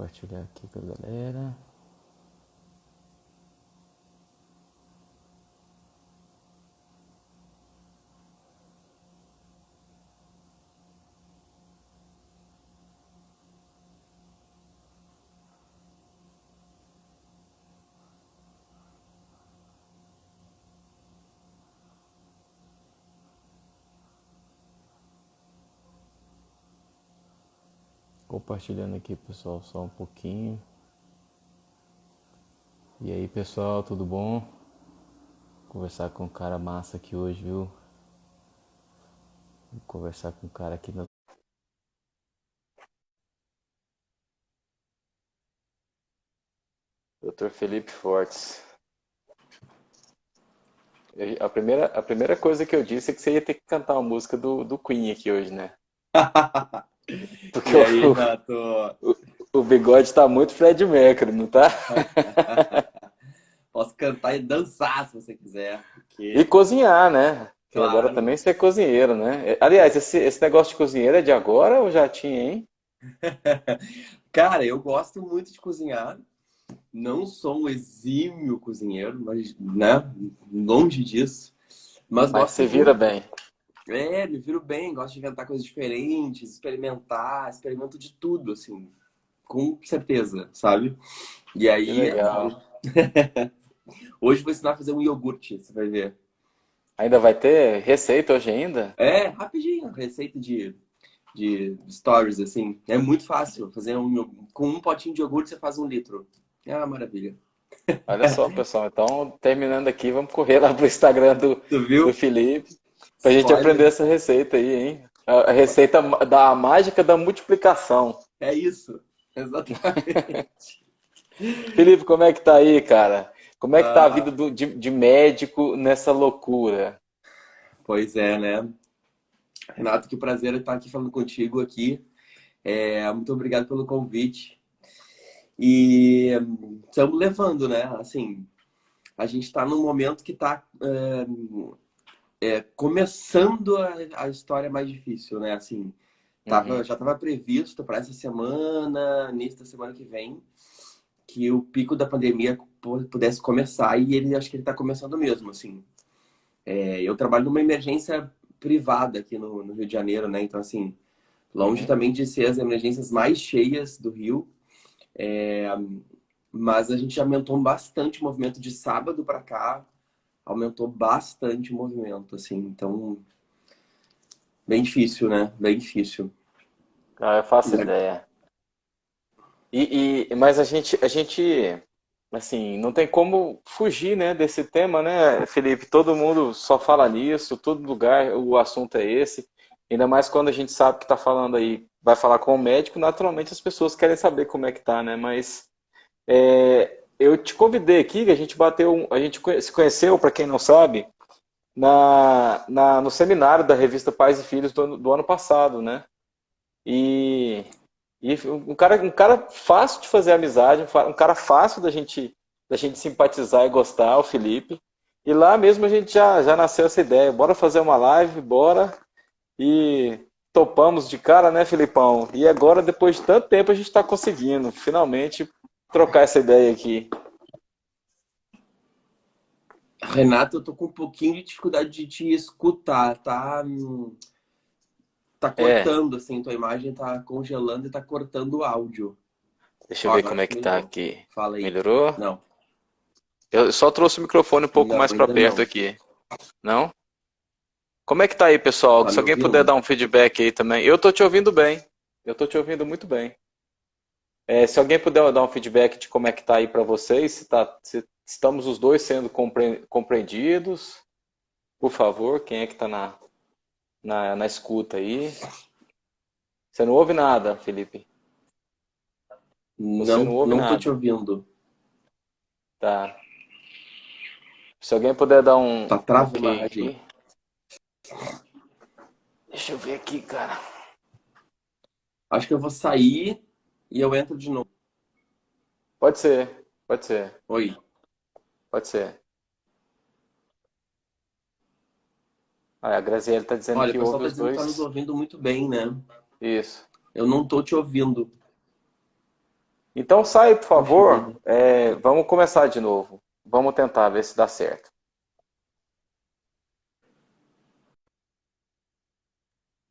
Compartilhar aqui com a galera. Compartilhando aqui, pessoal, só um pouquinho. E aí, pessoal, tudo bom? Vou conversar com um cara massa aqui hoje, viu? Vou conversar com um cara aqui na... Dr. Felipe Fortes. A primeira coisa que eu disse é que você ia ter que cantar uma música do Queen aqui hoje, né? Porque E aí, o, Renato? o bigode tá muito Fred Mercury, não tá? Posso cantar e dançar se você quiser, E porque, cozinhar, né? Que agora claro. também você é cozinheiro, né? Aliás, esse negócio de cozinheiro é de agora ou já tinha, hein? Cara, eu gosto muito de cozinhar. Não sou um exímio cozinheiro, mas, né, longe disso. Mas Mas gosto você vira muito. bem. Me viro bem, gosto de inventar coisas diferentes, experimentar, experimento de tudo, assim, com certeza, sabe? E Que aí, legal. hoje vou ensinar a fazer um iogurte, você vai ver. Ainda vai ter receita hoje ainda? É, rapidinho, receita de stories, assim. É muito fácil fazer com um potinho de iogurte você faz 1 litro. É uma maravilha. Olha só, pessoal. Então, terminando aqui, vamos correr lá pro Instagram Tu do viu? Felipe pra gente aprender Spoiler. essa receita aí, hein? A receita da mágica da multiplicação. É isso. Exatamente. Felipe, como é que tá aí, cara? Como é que tá a vida Ah, de médico nessa loucura? pois é, né? Renato, que prazer estar aqui falando contigo aqui. Muito obrigado pelo convite. E estamos levando, né? Assim, a gente está num momento que está começando a história mais difícil, né? Assim, Uhum. já estava previsto para essa semana, início da semana que vem, que o pico da pandemia pudesse começar e ele acho que ele está começando mesmo, assim. Eu trabalho numa emergência privada aqui no Rio de Janeiro, né? Então, assim, longe Uhum. também de ser as emergências mais cheias do Rio, mas a gente aumentou bastante o movimento de sábado para cá, aumentou bastante o movimento, assim. Então, bem difícil, né? Bem difícil. Ah, eu faço ideia. Mas a gente, assim, não tem como fugir, né, desse tema, né, Felipe? Todo mundo só fala nisso, todo lugar o assunto é esse. Ainda mais quando a gente sabe que está falando aí, vai falar com o médico, naturalmente as pessoas querem saber como é que tá, né? Mas eu te convidei aqui, que a gente se conheceu, para quem não sabe, no seminário da revista Pais e Filhos do ano passado, né? E um cara fácil de fazer amizade, um cara fácil da gente simpatizar e gostar, o Felipe. E lá mesmo a gente já nasceu essa ideia. Bora fazer uma live, bora. E topamos de cara, né, Filipão? E agora, depois de tanto tempo, a gente está conseguindo finalmente trocar essa ideia aqui. Renato, eu tô com um pouquinho de dificuldade de te escutar, tá? Tá É, cortando, assim, tua imagem tá congelando e tá cortando o áudio. deixa eu Ó, ver agora como é acho que que tá melhorou. aqui. Fala aí. Melhorou? Não, Eu só trouxe o microfone um pouco não, mais para ainda perto não. aqui. Não? Como é que tá aí, pessoal? Tá Se me alguém puder dar ouvindo? um feedback aí também. Eu tô te ouvindo bem. Eu tô te ouvindo muito bem. Se alguém puder dar um feedback de como é que tá aí para vocês, se estamos os dois sendo compreendidos, por favor, quem é que tá na escuta aí? Você não ouve nada, Felipe. Você não Não, ouve não tô te nada. ouvindo. Tá. Se alguém puder dar um Tá ok travagem. aqui. Deixa eu ver aqui, cara. Acho que eu vou sair e eu entro de novo. Pode ser, pode ser, Oi. pode ser. Ah, a Graziele tá dizendo Olha, o que pessoal ouve tá os dizendo que tá nos dois. ouvindo muito bem, né? Isso. Eu não tô te ouvindo. Então sai, por Puxa favor. vida. Vamos começar de novo. Vamos tentar ver se dá certo.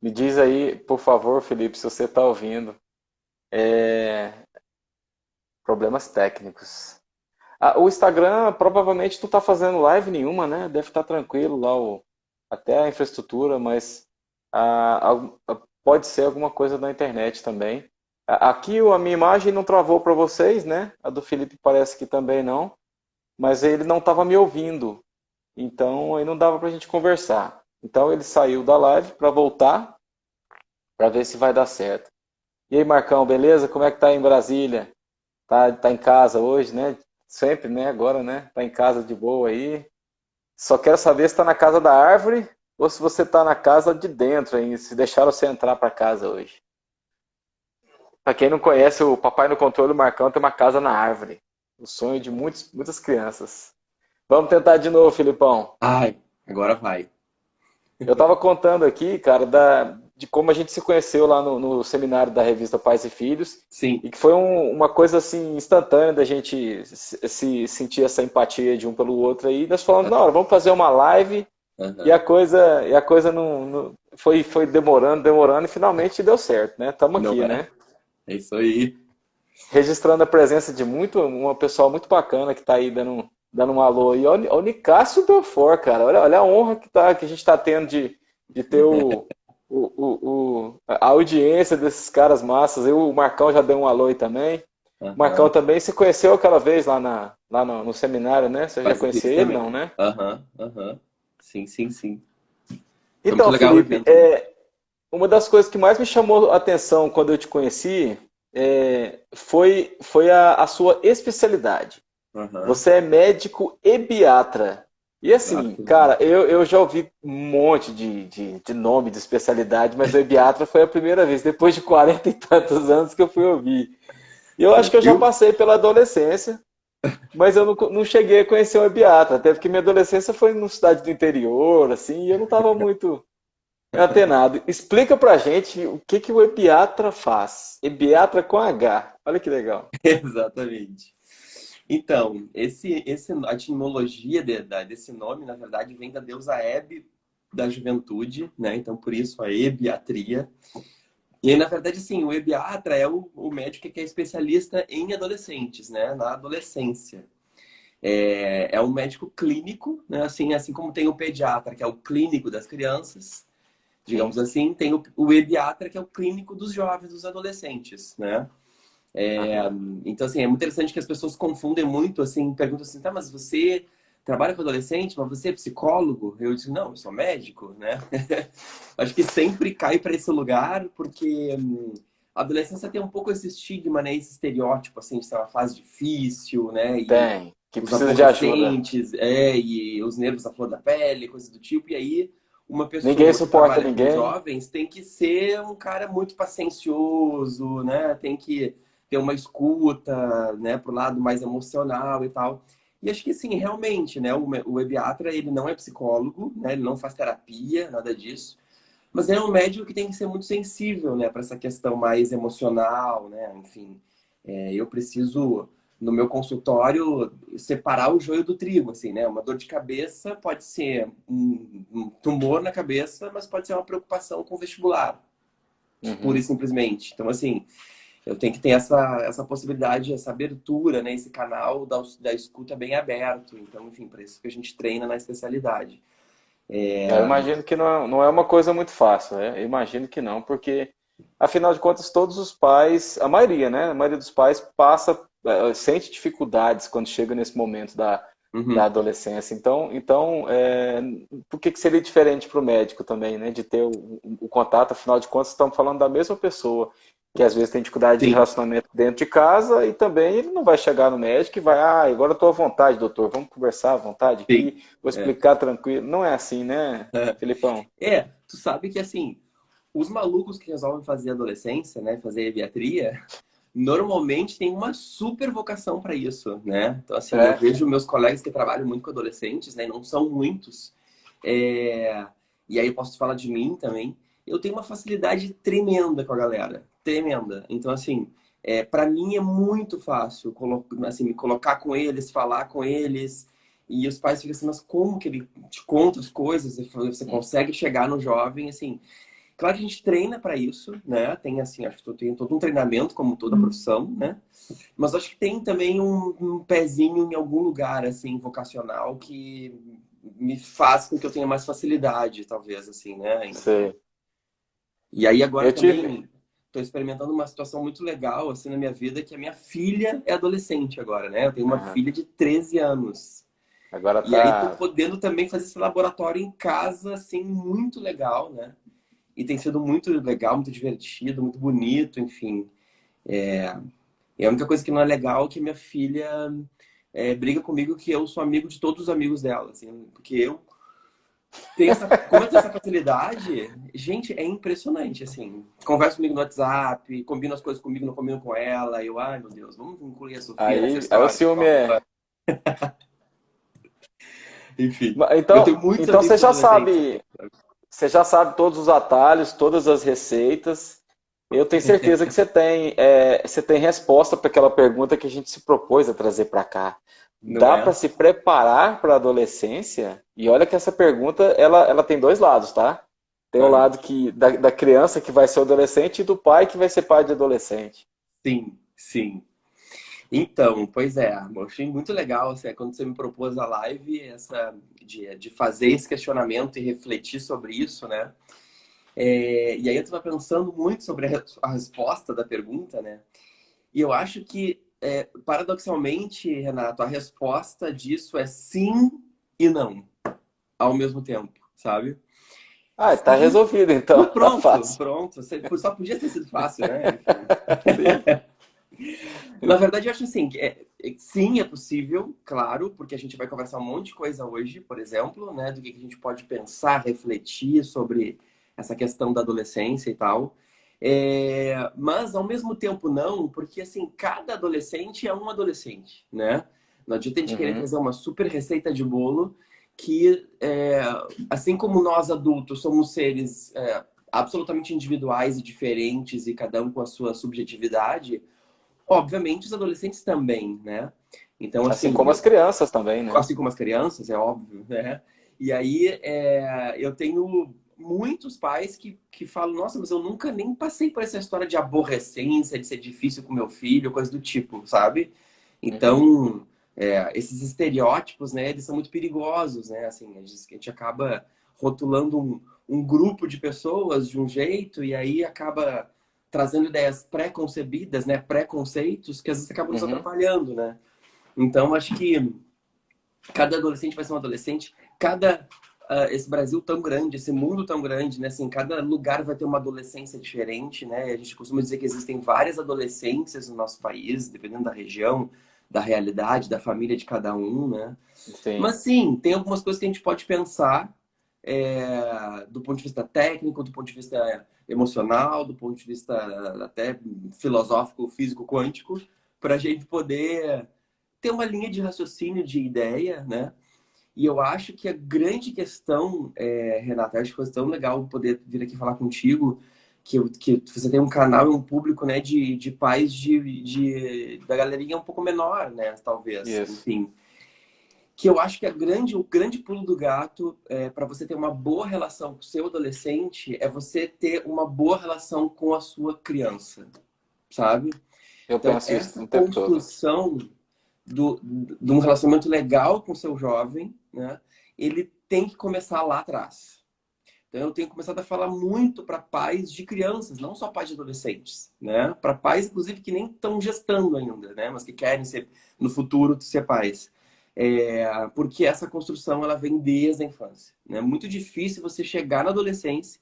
Me diz aí, por favor, Felipe, se você está ouvindo. É, Problemas técnicos. O Instagram, provavelmente tu tá fazendo live nenhuma, né? Deve estar tranquilo lá, até a infraestrutura, mas pode ser alguma coisa da internet também. Aqui a minha imagem não travou para vocês, né? A do Felipe parece que também não, mas ele não estava me ouvindo, então aí não dava para a gente conversar. Então ele saiu da live para voltar, para ver se vai dar certo. E aí, Marcão, beleza? Como é que tá aí em Brasília? Tá em casa hoje, né? Sempre, né? Agora, né? Tá em casa de boa aí. Só quero saber se tá na casa da árvore ou se você tá na casa de dentro, hein? Se deixaram você entrar para casa hoje. Para quem não conhece, o Papai no Controle, o Marcão tem uma casa na árvore. O sonho de muitas crianças. Vamos tentar de novo, Filipão. Ai, agora vai. Eu estava contando aqui, cara, de como a gente se conheceu lá no seminário da revista Pais e Filhos, Sim. e que foi uma coisa assim instantânea da gente se sentir essa empatia de um pelo outro aí. Nós falamos, não, vamos fazer uma live e a Aham. coisa não foi demorando e finalmente deu certo, né? Estamos Não aqui, é? né? É isso aí. Registrando a presença de uma pessoa muito bacana que está aí dando um alô aí. Olha o Nicásio Belfort, cara. Olha a honra que a gente está tendo de ter a audiência desses caras massas. O Marcão já deu um alô aí também. O Marcão Aham. também se conheceu aquela vez lá no seminário, né? Você já Faz conhecia isso ele, não, também. né? Aham, aham. Sim, sim, sim. Foi muito Então, legal o Felipe, evento, né? uma das coisas que mais me chamou a atenção quando eu te conheci foi a sua especialidade. Aham. Você é médico ebiatra. E assim, Exato. cara, eu já ouvi um monte de nome de especialidade, mas o ebiatra foi a primeira vez, depois de 40 e tantos anos que eu fui ouvir. E eu Você acho que eu já viu? passei pela adolescência, mas eu não cheguei a conhecer o ebiatra, até porque minha adolescência foi numa cidade do interior, assim, e eu não estava muito antenado. Explica pra gente o que o ebiatra faz. Ebiatra com H. Olha que legal. Exatamente. Então, a etimologia desse nome, na verdade, vem da deusa Hebe da juventude, né? Então, por isso a ebiatria. E aí, na verdade, sim, o ebiatra é o médico que é especialista em adolescentes, né? Na adolescência. É um médico clínico, né? Assim como tem o pediatra, que é o clínico das crianças, Sim. digamos assim, tem o ebiatra, que é o clínico dos jovens, dos adolescentes, né? Aham. Então, assim, é muito interessante que as pessoas confundem muito, assim, perguntam assim, tá, mas você trabalha com adolescente, mas você é psicólogo? Eu digo, não, eu sou médico, né? Acho que sempre cai para esse lugar, porque a adolescência tem um pouco esse estigma, né? Esse estereótipo, assim, de ser uma fase difícil, né? E Tem. Que os precisa de ajuda. adolescentes, e os nervos à flor da pele, coisas do tipo. E aí, uma Ninguém pessoa que suporta trabalha com ninguém. jovens tem que ser um cara muito paciencioso, né? Tem que ter uma escuta, né, pro lado mais emocional e tal. E acho que sim, realmente, né, o ebiatra, ele não é psicólogo, né, ele não faz terapia, nada disso, mas é um médico que tem que ser muito sensível, né, para essa questão mais emocional, né, enfim. Eu preciso, no meu consultório, separar o joio do trigo, assim, né, uma dor de cabeça pode ser um tumor na cabeça, mas pode ser uma preocupação com o vestibular, pura e Uhum. simplesmente. Então, assim, eu tenho que ter essa possibilidade, essa abertura, né? Esse canal da escuta bem aberto. Então, enfim, para isso que a gente treina na especialidade. Eu imagino que não é uma coisa muito fácil, né? Eu imagino que não, porque, afinal de contas, todos os pais, a maioria, né? A maioria dos pais sente dificuldades quando chega nesse momento da Uhum. adolescência. Então por que seria diferente para o médico também, né? De ter o contato, afinal de contas, estamos falando da mesma pessoa, que às vezes tem dificuldade de Sim, relacionamento dentro de casa e também ele não vai chegar no médico e vai, agora eu estou à vontade, doutor, vamos conversar à vontade sim. aqui, vou É. explicar tranquilo. Não é assim, né, Felipão? Tu sabe que assim, os malucos que resolvem fazer adolescência, né? Fazer pediatria, normalmente tem uma super vocação para isso, né? Então, assim, eu É. vejo meus colegas que trabalham muito com adolescentes, né? Não são muitos. É, E aí eu posso falar de mim também. Eu tenho uma facilidade tremenda com a galera. Tremenda. Então, assim, Para mim é muito fácil assim, me colocar com eles, falar com eles. E os pais ficam assim, mas como que ele te conta as coisas? Você consegue chegar no jovem, assim. Claro que a gente treina para isso, né? Tem assim, acho que tem todo um treinamento, como toda profissão, né? Mas acho que tem também um pezinho em algum lugar, assim, vocacional, que me faz com que eu tenha mais facilidade, talvez, assim, né? Enfim. Sei. E aí agora Eu tive. também estou experimentando uma situação muito legal, assim, na minha vida, que a minha filha é adolescente agora, né? Eu tenho uma Aham. filha de 13 anos. Agora E aí tô tá. podendo também fazer esse laboratório em casa, assim, muito legal, né? E tem sido muito legal, muito divertido, muito bonito, enfim. E a única coisa que não é legal é que minha filha briga comigo que eu sou amigo de todos os amigos dela, assim, porque eu tenho como eu tenho essa facilidade, gente, é impressionante, assim. Conversa comigo no WhatsApp, combina as coisas comigo, não combino com ela. Eu, ai meu Deus, vamos incluir a Sofia nessa Aí o história, por ciúme favor. é. Enfim, eu tenho Então, muitos então amigos adolescentes também, sabe? você já sabe todos os atalhos, todas as receitas. Eu tenho certeza que você tem resposta para aquela pergunta que a gente se propôs a trazer para cá. Não Dá para é? se preparar para a adolescência? E olha que essa pergunta ela tem dois lados, tá? Tem o Aham. lado da criança que vai ser adolescente e do pai que vai ser pai de adolescente. Sim, sim. Então, pois é, eu achei muito legal assim, quando você me propôs a live, essa de fazer esse questionamento e refletir sobre isso, né? E aí eu estava pensando muito sobre a resposta da pergunta, né? E eu acho que, paradoxalmente, Renato, a resposta disso é sim e não, ao mesmo tempo, sabe? Ah, tá Sim, resolvido então, tá pronto, fácil. pronto. Só podia ter sido fácil, né? Enfim. Sim. Na verdade, eu acho assim, sim, é possível, claro, porque a gente vai conversar um monte de coisa hoje, por exemplo, né, do que a gente pode pensar, refletir sobre essa questão da adolescência e tal. Mas, ao mesmo tempo, não, porque, assim, cada adolescente é um adolescente, né? Não adianta a gente querer Uhum, fazer uma super receita de bolo que, assim como nós adultos somos seres absolutamente individuais e diferentes e cada um com a sua subjetividade, obviamente, os adolescentes também, né? Então, assim assim, como as crianças também, né? assim como as crianças, é óbvio, né? E aí, eu tenho muitos pais que falam, nossa, mas eu nunca nem passei por essa história de aborrecência, de ser difícil com meu filho, coisa do tipo, sabe? Uhum, Então, esses estereótipos, né, eles são muito perigosos, né? Assim, a gente acaba rotulando um grupo de pessoas de um jeito e aí acaba trazendo ideias pré-concebidas, né, preconceitos que às vezes acabam nos uhum. atrapalhando, né? Então, acho que cada adolescente vai ser um adolescente, esse Brasil tão grande, esse mundo tão grande, né? Assim, cada lugar vai ter uma adolescência diferente, né? A gente costuma dizer que existem várias adolescências no nosso país, dependendo da região, da realidade, da família de cada um, né? Sim. Mas sim, tem algumas coisas que a gente pode pensar do ponto de vista técnico, do ponto de vista emocional, do ponto de vista até filosófico, físico, quântico, para a gente poder ter uma linha de raciocínio, de ideia, né? E eu acho que a grande questão, Renata, acho que foi tão legal poder vir aqui falar contigo, que você tem um canal e um público, né, de pais da galerinha um pouco menor, né, talvez, Isso. enfim. Que eu acho que o grande pulo do gato para você ter uma boa relação com o seu adolescente é você ter uma boa relação com a sua criança, sabe? Eu Então, penso isso essa o tempo todo. construção de um relacionamento legal com o seu jovem, né? Ele tem que começar lá atrás. Então, eu tenho começado a falar muito para pais de crianças, não só pais de adolescentes, né? Para pais, inclusive, que nem estão gestando ainda, né? Mas que querem ser, no futuro, ser pais. Porque essa construção, ela vem desde a infância. É, né? Muito difícil você chegar na adolescência,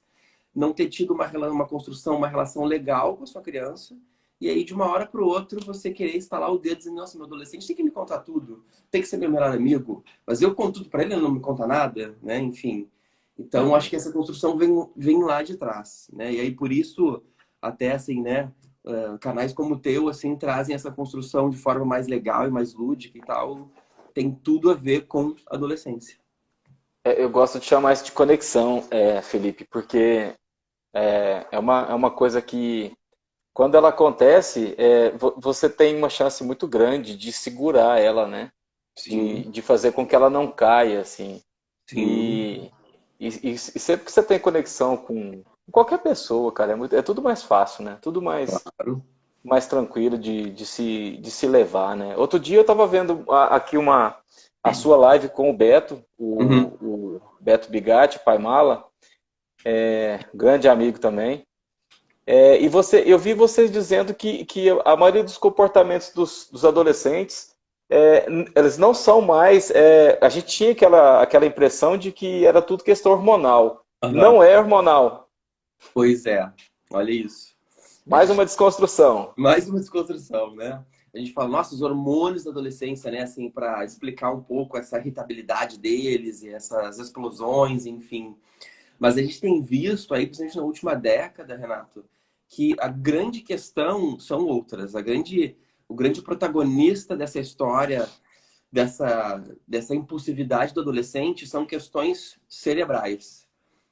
não ter tido uma construção, uma relação legal com a sua criança, e aí, de uma hora para o outro, você querer instalar o dedo dizendo, nossa, meu adolescente tem que me contar tudo, tem que ser meu melhor amigo, mas eu conto tudo para ele, ele não me conta nada, né? Enfim. Então, acho Uhum. que essa construção vem lá de trás, né? E aí, por isso, até assim, né? Canais como o teu, assim, trazem essa construção de forma mais legal e mais lúdica e tal. Tem tudo a ver com adolescência. Eu gosto de chamar isso de conexão, Felipe, porque é uma coisa que quando ela acontece, você tem uma chance muito grande de segurar ela, né? Sim, De fazer com que ela não caia, assim. sim, E, e sempre que você tem conexão com qualquer pessoa, cara, é tudo mais fácil, né? Tudo claro. mais tranquilo de se levar, né? Outro dia eu estava vendo aqui a sua live com o Beto, Uhum. o Beto Bigatti, Pai Mala, grande amigo também. Eu vi vocês dizendo que a maioria dos comportamentos dos adolescentes, eles não são mais. A gente tinha aquela impressão de que era tudo questão hormonal. Aham. Não é hormonal. Pois é, olha isso. A Mais gente uma desconstrução. mais uma desconstrução, né? A gente fala, nossa, os hormônios da adolescência, né? Assim, para explicar um pouco essa irritabilidade deles e essas explosões, enfim. Mas a gente tem visto aí, principalmente na última década, Renato, que a grande questão são outras. O grande protagonista dessa história, dessa impulsividade do adolescente, são questões cerebrais.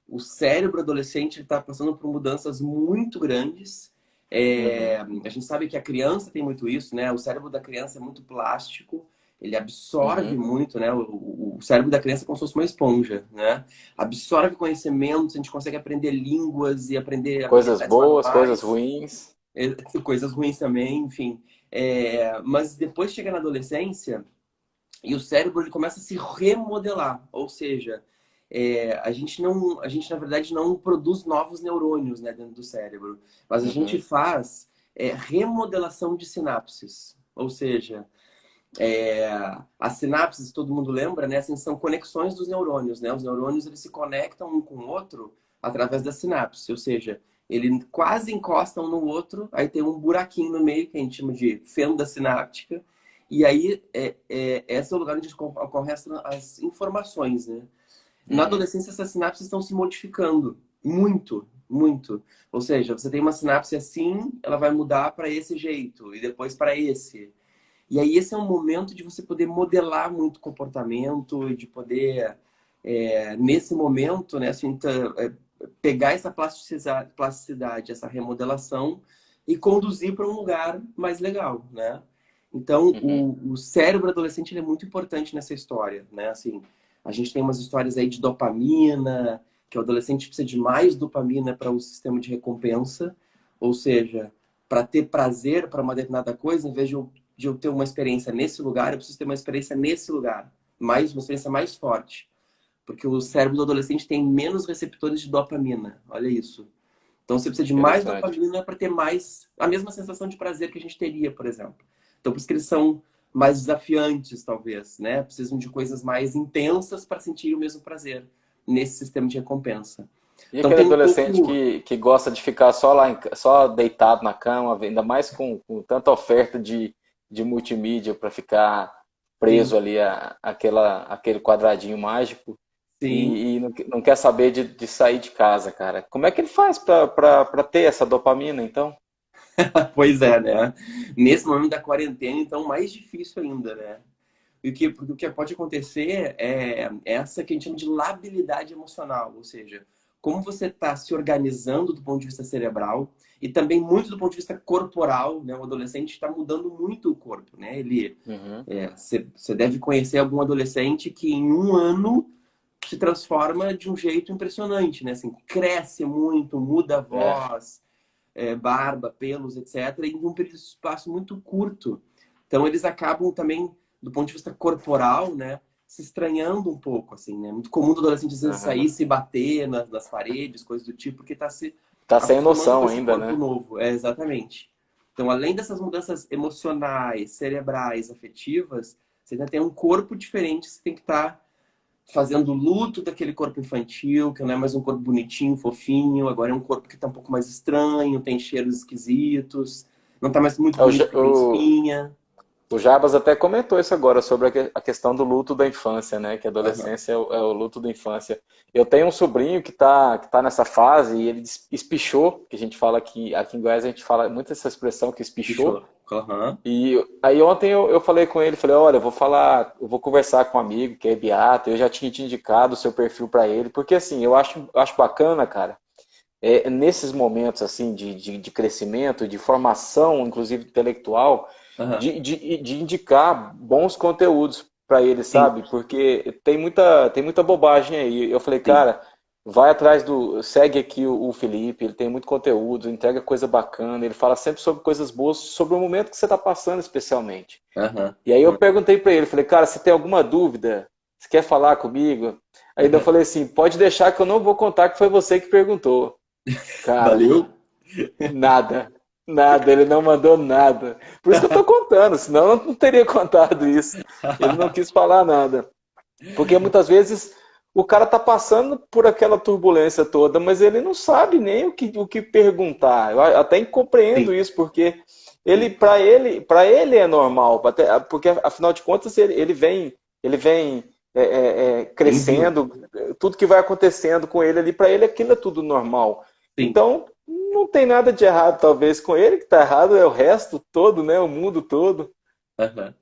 O cérebro adolescente está passando por mudanças muito grandes. Uhum, A gente sabe que a criança tem muito isso, né? O cérebro da criança é muito plástico, ele absorve uhum. muito, né? O cérebro da criança é como se fosse uma esponja, né? Absorve conhecimentos, a gente consegue aprender línguas e aprender Coisas habilidades boas, coisas manuais, ruins. coisas ruins também, enfim. Mas depois chega na adolescência e o cérebro ele começa a se remodelar, ou seja, a gente na verdade não produz novos neurônios, né, dentro do cérebro, mas a gente Uhum, faz remodelação de sinapses, ou seja, é, as sinapses, todo mundo lembra, né, assim, são conexões dos neurônios, né, os neurônios eles se conectam um com o outro através da sinapse, ou seja, eles quase encostam um no outro, aí tem um buraquinho no meio que a gente chama de fenda sináptica, e aí esse é o lugar onde ocorrem as informações, né? Na uhum, adolescência, essas sinapses estão se modificando muito, muito. Ou seja, você tem uma sinapse assim, ela vai mudar para esse jeito, e depois para esse. E aí esse é um momento de você poder modelar muito comportamento, de poder, nesse momento, né, assim, pegar essa plasticidade, essa remodelação e conduzir para um lugar mais legal, né? Então, uhum. o cérebro adolescente ele é muito importante nessa história, né? Assim, a gente tem umas histórias aí de dopamina, que o adolescente precisa de mais dopamina para o sistema de recompensa, ou seja, para ter prazer para uma determinada coisa, em vez de eu ter uma experiência nesse lugar, eu preciso ter uma experiência nesse lugar, uma experiência mais forte. Porque o cérebro do adolescente tem menos receptores de dopamina. Olha isso. Então você precisa de mais Interessante. dopamina para ter mais a mesma sensação de prazer que a gente teria, por exemplo. Então por isso que eles são mais desafiantes, talvez, né? Precisam de coisas mais intensas para sentir o mesmo prazer nesse sistema de recompensa. E Então aquele tem um adolescente pouco. que gosta de ficar só lá, só deitado na cama, ainda mais com tanta oferta de multimídia para ficar Sim, preso ali aquele quadradinho mágico sim. e não quer saber de sair de casa, cara. Como é que ele faz para ter essa dopamina, então? Pois é, né? Nesse momento da quarentena, então, mais difícil ainda, né? Porque o que pode acontecer é essa que a gente chama de labilidade emocional, ou seja, como você está se organizando do ponto de vista cerebral e também muito do ponto de vista corporal, né? O adolescente está mudando muito o corpo, né? Uhum, Você deve conhecer algum adolescente que em um ano se transforma de um jeito impressionante, né? Assim, cresce muito, muda a é, voz, barba, pelos, etc., em um período de espaço muito curto. Então, eles acabam também, do ponto de vista corporal, né, se estranhando um pouco, assim, né? Muito comum do adolescente, às vezes, sair, uhum. se bater nas paredes, coisas do tipo, porque está se Tá sem acostumando noção com esse ainda, corpo né? novo. É, exatamente. Então, além dessas mudanças emocionais, cerebrais, afetivas, você ainda tem um corpo diferente que você tem que estar fazendo luto daquele corpo infantil, que não é mais um corpo bonitinho, fofinho, agora é um corpo que está um pouco mais estranho, tem cheiros esquisitos, não está mais muito É, bonito porque tem espinha. O Jabas até comentou isso agora sobre a questão do luto da infância, né? Que a Aham, adolescência é o luto da infância. Eu tenho um sobrinho que tá nessa fase e ele espichou, que a gente fala aqui em Goiás a gente fala muito essa expressão que espichou. pichou. Aham, E aí ontem eu falei com ele, falei, olha, eu vou conversar com um amigo que é Beato, eu já tinha te indicado o seu perfil para ele, porque assim, eu acho bacana, cara, nesses momentos assim de crescimento, de formação, inclusive intelectual, Aham. de indicar bons conteúdos para ele, Sim, sabe? Porque tem muita bobagem aí. Eu falei, sim. cara, vai atrás segue aqui o Felipe, ele tem muito conteúdo, entrega coisa bacana, ele fala sempre sobre coisas boas, sobre o momento que você está passando especialmente. Aham. E aí eu perguntei para ele, falei, cara, se tem alguma dúvida, você quer falar comigo? Aí eu Aham. falei assim, pode deixar que eu não vou contar que foi você que perguntou. Cara, Valeu? nada. Nada, ele não mandou nada. Por isso que eu tô contando, senão eu não teria contado isso. Ele não quis falar nada. Porque muitas vezes o cara tá passando por aquela turbulência toda, mas ele não sabe nem o que perguntar. Eu até Sim, compreendo isso, porque sim. para ele é normal, porque afinal de contas ele vem Bem vivo. crescendo, tudo que vai acontecendo com ele ali, para ele aquilo é tudo normal. Sim. Então, não tem nada de errado, talvez, com ele, que está errado é o resto todo, né? O mundo todo. Aham.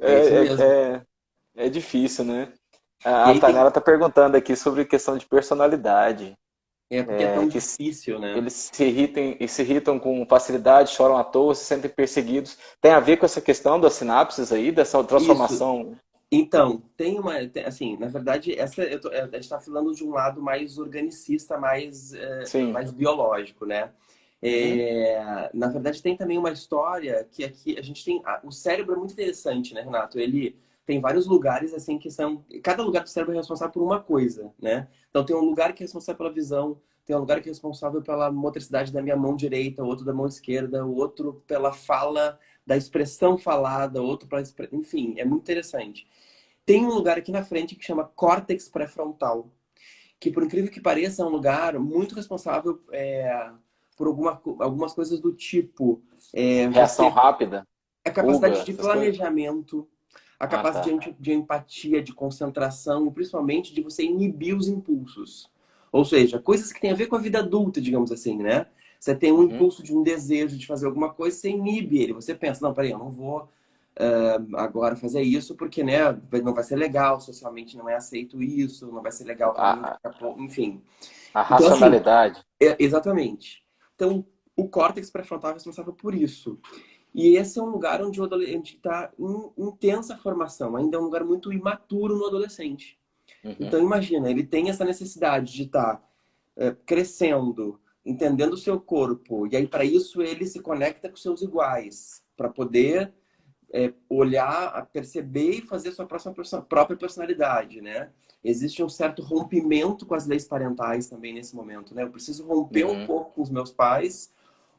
É isso É, mesmo. é difícil, né? E A aí tem. Tainara está perguntando aqui sobre questão de personalidade, É porque é tão que difícil, né? eles se irritam com facilidade, choram à toa, se sentem perseguidos. Tem a ver com essa questão das sinapses aí, dessa Isso. transformação? Então, assim, na verdade, a gente está falando de um lado mais organicista, Sim. mais biológico, né? Uhum. Na verdade, tem também uma história que aqui a gente tem. O cérebro é muito interessante, né, Renato? Ele tem vários lugares, assim, que são. Cada lugar do cérebro é responsável por uma coisa, né? Então, tem um lugar que é responsável pela visão, tem um lugar que é responsável pela motricidade da minha mão direita, o outro da mão esquerda, o outro pela fala, da expressão falada, outro para. Enfim, é muito interessante. Tem um lugar aqui na frente que chama córtex pré-frontal, que por incrível que pareça é um lugar muito responsável por algumas coisas do tipo Reação você rápida, a capacidade fuga, de essas coisas? planejamento, a Ah, capacidade tá. de empatia, de concentração e principalmente de você inibir os impulsos. Ou seja, coisas que têm a ver com a vida adulta, digamos assim, né? Você tem um Uhum. impulso de um desejo de fazer alguma coisa, você inibe ele. Você pensa, não, peraí, eu não vou agora fazer isso porque, né, não vai ser legal, socialmente não é aceito isso, não vai ser legal para mim, A, enfim. a Então, assim, racionalidade. exatamente. Então, o córtex pré-frontal é responsável por isso. E esse é um lugar onde o adolescente está em intensa formação, ainda é um lugar muito imaturo no adolescente. Uhum. Então, imagina, ele tem essa necessidade de estar crescendo, entendendo o seu corpo, e aí para isso ele se conecta com seus iguais, para poder olhar, perceber e fazer sua própria personalidade, né? Existe um certo rompimento com as leis parentais também nesse momento, né? Eu preciso romper um Uhum. pouco com os meus pais,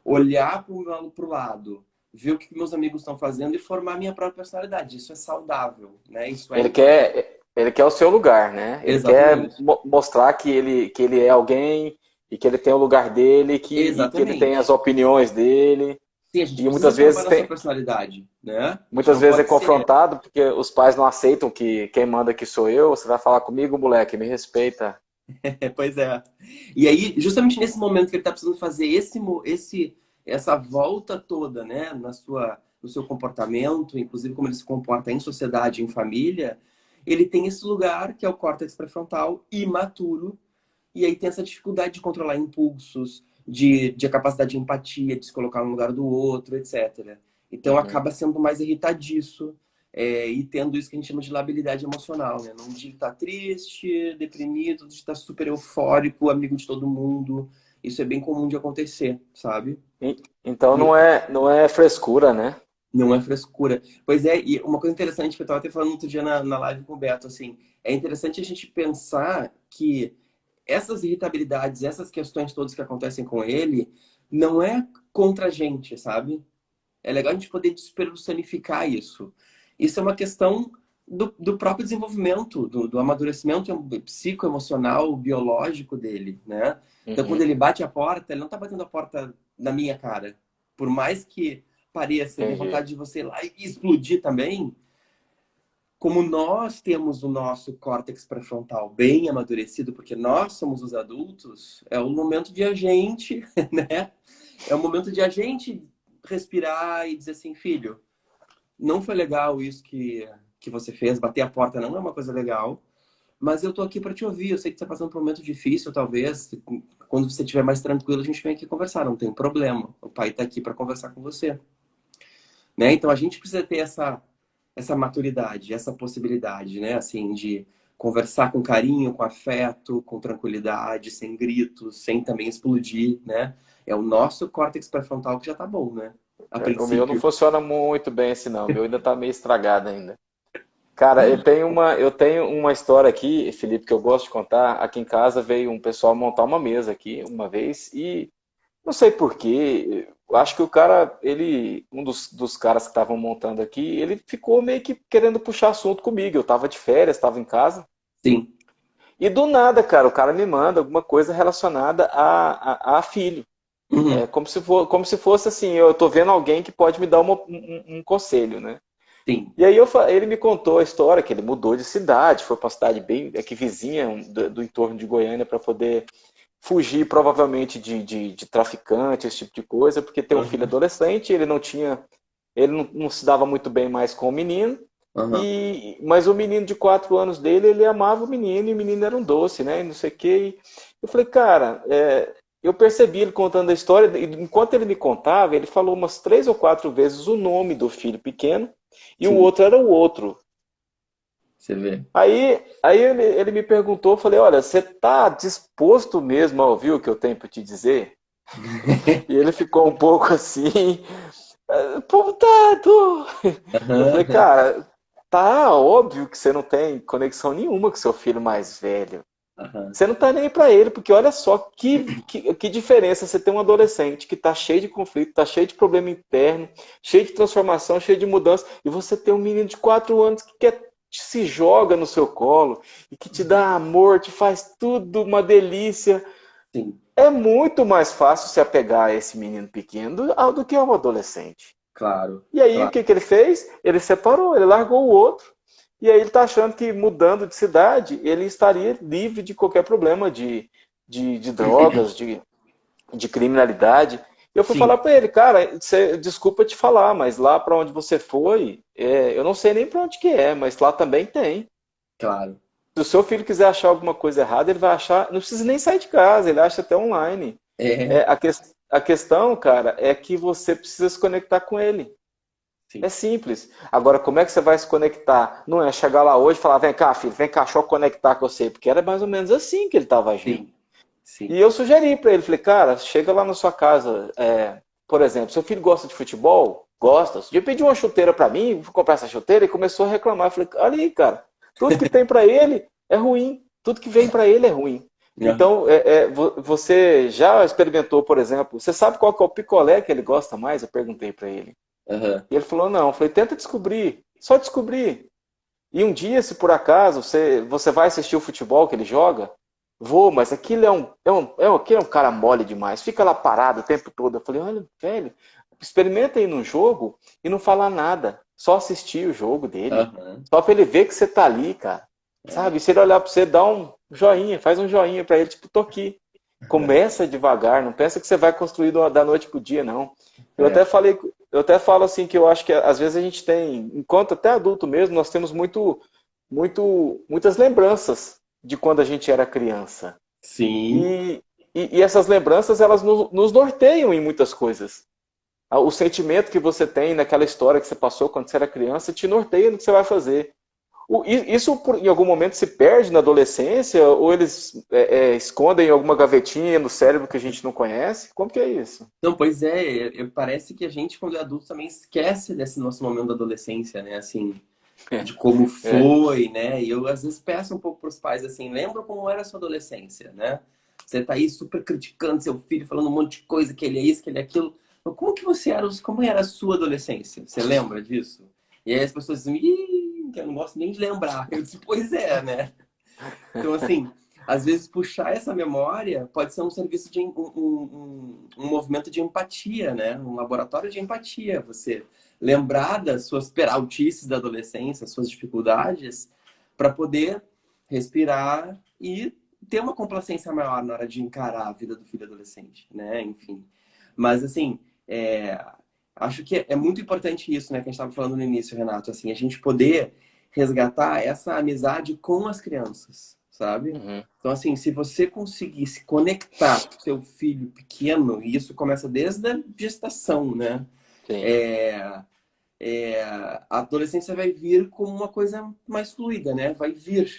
olhar para o lado, ver o que meus amigos estão fazendo e formar minha própria personalidade. Isso é saudável, né? Isso é importante. Ele quer o seu lugar, né? Ele quer Exatamente. mostrar que ele é alguém e que ele tem o lugar dele e que ele tem as Exatamente. opiniões dele. Sim, a gente E precisa muitas formar vezes nossa tem, personalidade, né? A gente muitas não vezes é pode ser. confrontado porque os pais não aceitam que quem manda aqui sou eu. Você vai falar comigo, moleque, me respeita. Pois é. E aí, justamente nesse momento que ele está precisando fazer essa volta toda, né, no seu comportamento, inclusive como ele se comporta em sociedade, em família, ele tem esse lugar que é o córtex pré-frontal imaturo, e aí tem essa dificuldade de controlar impulsos, de a capacidade de empatia, de se colocar no lugar do outro, etc. Então Uhum. acaba sendo mais irritadiço, e tendo isso que a gente chama de labilidade emocional, né? Num dia tá triste, deprimido, de estar super eufórico, amigo de todo mundo. Isso é bem comum de acontecer, sabe? Então E não é frescura, né? não é frescura. Pois é, e uma coisa interessante que eu estava até falando outro dia na live com o Beto, assim, é interessante a gente pensar que essas irritabilidades, essas questões todas que acontecem com ele, não é contra a gente, sabe? É legal a gente poder despersonificar isso. Isso é uma questão do próprio desenvolvimento, do amadurecimento psicoemocional, biológico dele, né? Então, quando Uhum. ele bate a porta, ele não está batendo a porta na minha cara. Por mais que pareça, e dê Entendi. vontade de você ir lá e explodir também, como nós temos o nosso córtex pré-frontal bem amadurecido, porque nós somos os adultos, é o momento de a gente, né? É o momento de a gente respirar e dizer assim, filho, não foi legal isso que você fez, bater a porta não é uma coisa legal, mas eu tô aqui para te ouvir. Eu sei que você está passando por um momento difícil, talvez, quando você estiver mais tranquilo, a gente vem aqui conversar, não tem problema. O pai está aqui para conversar com você, né? Então a gente precisa ter essa maturidade, essa possibilidade, né? Assim, de conversar com carinho, com afeto, com tranquilidade, sem gritos, sem também explodir, né? É o nosso córtex pré-frontal que já tá bom, né? A O meu não princípio. funciona muito bem assim, não. O meu ainda tá meio estragado ainda. Cara, eu tenho uma história aqui, Felipe, que eu gosto de contar. Aqui em casa veio um pessoal montar uma mesa aqui uma vez e não sei por quê. Eu acho que o cara, um dos caras que estavam montando aqui, ele ficou meio que querendo puxar assunto comigo. Eu tava de férias, tava em casa. Sim. E do nada, cara, o cara me manda alguma coisa relacionada a filho. É Uhum. como se fosse assim, eu tô vendo alguém que pode me dar um conselho, né? Sim. E aí ele me contou a história que ele mudou de cidade, foi para uma cidade bem aqui vizinha do entorno de Goiânia para poder fugir provavelmente de traficante, esse tipo de coisa, porque tem um filho Uhum. adolescente, ele não se dava muito bem mais com o menino, Uhum. mas o menino de 4 anos dele, ele amava o menino e o menino era um doce, né? E não sei o quê. E eu falei, cara, eu percebi ele contando a história, e enquanto ele me contava, ele falou umas 3 ou 4 vezes o nome do filho pequeno e o Sim. outro era o outro. Você vê. Aí ele me perguntou, eu falei, olha, você está disposto mesmo a ouvir o que eu tenho para te dizer? E ele ficou um pouco assim, pô, tá, tô. Eu falei, Aham. cara, tá óbvio que você não tem conexão nenhuma com seu filho mais velho. Aham. Você não tá nem para ele, porque olha só que diferença você tem um adolescente que tá cheio de conflito, tá cheio de problema interno, cheio de transformação, cheio de mudança, e você tem um menino de 4 anos que se joga no seu colo e que te dá amor, te faz tudo uma delícia. Sim. É muito mais fácil se apegar a esse menino pequeno do que ao adolescente. Claro. E aí o Claro. que ele fez? Ele separou, ele largou o outro. E aí ele está achando que mudando de cidade, ele estaria livre de qualquer problema de drogas, de criminalidade. E eu fui falar Sim. para ele, cara, desculpa te falar, mas lá para onde você foi, eu não sei nem para onde que é, mas lá também tem. Claro. Se o seu filho quiser achar alguma coisa errada, ele vai achar, não precisa nem sair de casa, ele acha até online. É. A questão, cara, é que você precisa se conectar com ele. É Sim. simples. Agora, como é que você vai se conectar? Não é chegar lá hoje e falar, vem cá, filho, vem cá, deixa eu conectar com você. Porque era mais ou menos assim que ele estava agindo. Sim. E Sim. eu sugeri para ele, falei, cara, chega lá na sua casa, por exemplo, seu filho gosta de futebol? Gosta. Se dia pediu uma chuteira para mim, vou comprar essa chuteira, e começou a reclamar. Eu falei, olha aí, cara, tudo que tem para ele é ruim. Tudo que vem para ele é ruim. Aham. Então, você já experimentou, por exemplo, você sabe qual que é o picolé que ele gosta mais? Eu perguntei para ele. Aham. E ele falou, não. Eu falei, tenta descobrir, só descobrir. E um dia, se por acaso você vai assistir o futebol que ele joga, vou, mas aquilo aquele é um cara mole demais, fica lá parado o tempo todo. Eu falei, olha, velho, experimenta ir num jogo e não falar nada, só assistir o jogo dele, Aham. só pra ele ver que você tá ali, cara. É. Sabe? Se ele olhar pra você, dá um joinha, faz um joinha pra ele, tipo, tô aqui. Começa devagar, não pensa que você vai construir da noite pro dia, não. Eu É. até falei, eu até falo assim que eu acho que às vezes a gente tem, enquanto até adulto mesmo, nós temos muitas lembranças de quando a gente era criança. Sim. E essas lembranças, elas nos norteiam em muitas coisas. O sentimento que você tem naquela história que você passou quando você era criança te norteia no que você vai fazer. Isso em algum momento se perde na adolescência ou eles escondem em alguma gavetinha no cérebro que a gente não conhece? Como que é isso? Não, pois é, parece que a gente, quando é adulto, também esquece desse nosso momento da adolescência, né? Assim, de como É, foi, né? E eu, às vezes, peço um pouco para os pais, assim, lembra como era a sua adolescência, né? Você tá aí super criticando seu filho, falando um monte de coisa, que ele é isso, que ele é aquilo. Mas como que você era, como era a sua adolescência? Você lembra disso? E aí as pessoas dizem, ih, eu não gosto nem de lembrar. Eu disse, pois é, né? Então, assim, às vezes puxar essa memória pode ser um serviço de um movimento de empatia, né? Um laboratório de empatia. Você lembrar das suas peraltices da adolescência, suas dificuldades, para poder respirar e ter uma complacência maior na hora de encarar a vida do filho adolescente, né? Enfim. Mas, assim, acho que é muito importante isso, né? Que a gente estava falando no início, Renato, assim, a gente poder resgatar essa amizade com as crianças, sabe? Uhum. Então, assim, se você conseguir se conectar com seu filho pequeno, e isso começa desde a gestação, né? Sim. É, a adolescência vai vir como uma coisa mais fluida, né? Vai vir,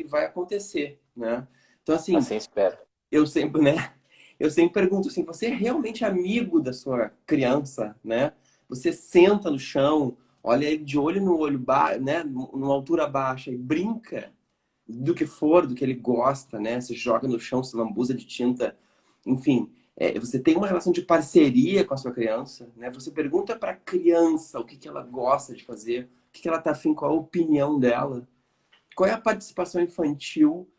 vai acontecer, né? Então, assim, Assim espero. eu sempre, né? Eu sempre pergunto assim, você é realmente amigo da sua criança, né? Você senta no chão, olha ele de olho no olho, né? Numa altura baixa e brinca do que for, do que ele gosta, né? Se joga no chão, se lambuza de tinta, enfim. Você tem uma relação de parceria com a sua criança, né? Você pergunta para a criança o que que ela gosta de fazer, o que que ela tá afim, qual a opinião dela, qual é a participação infantil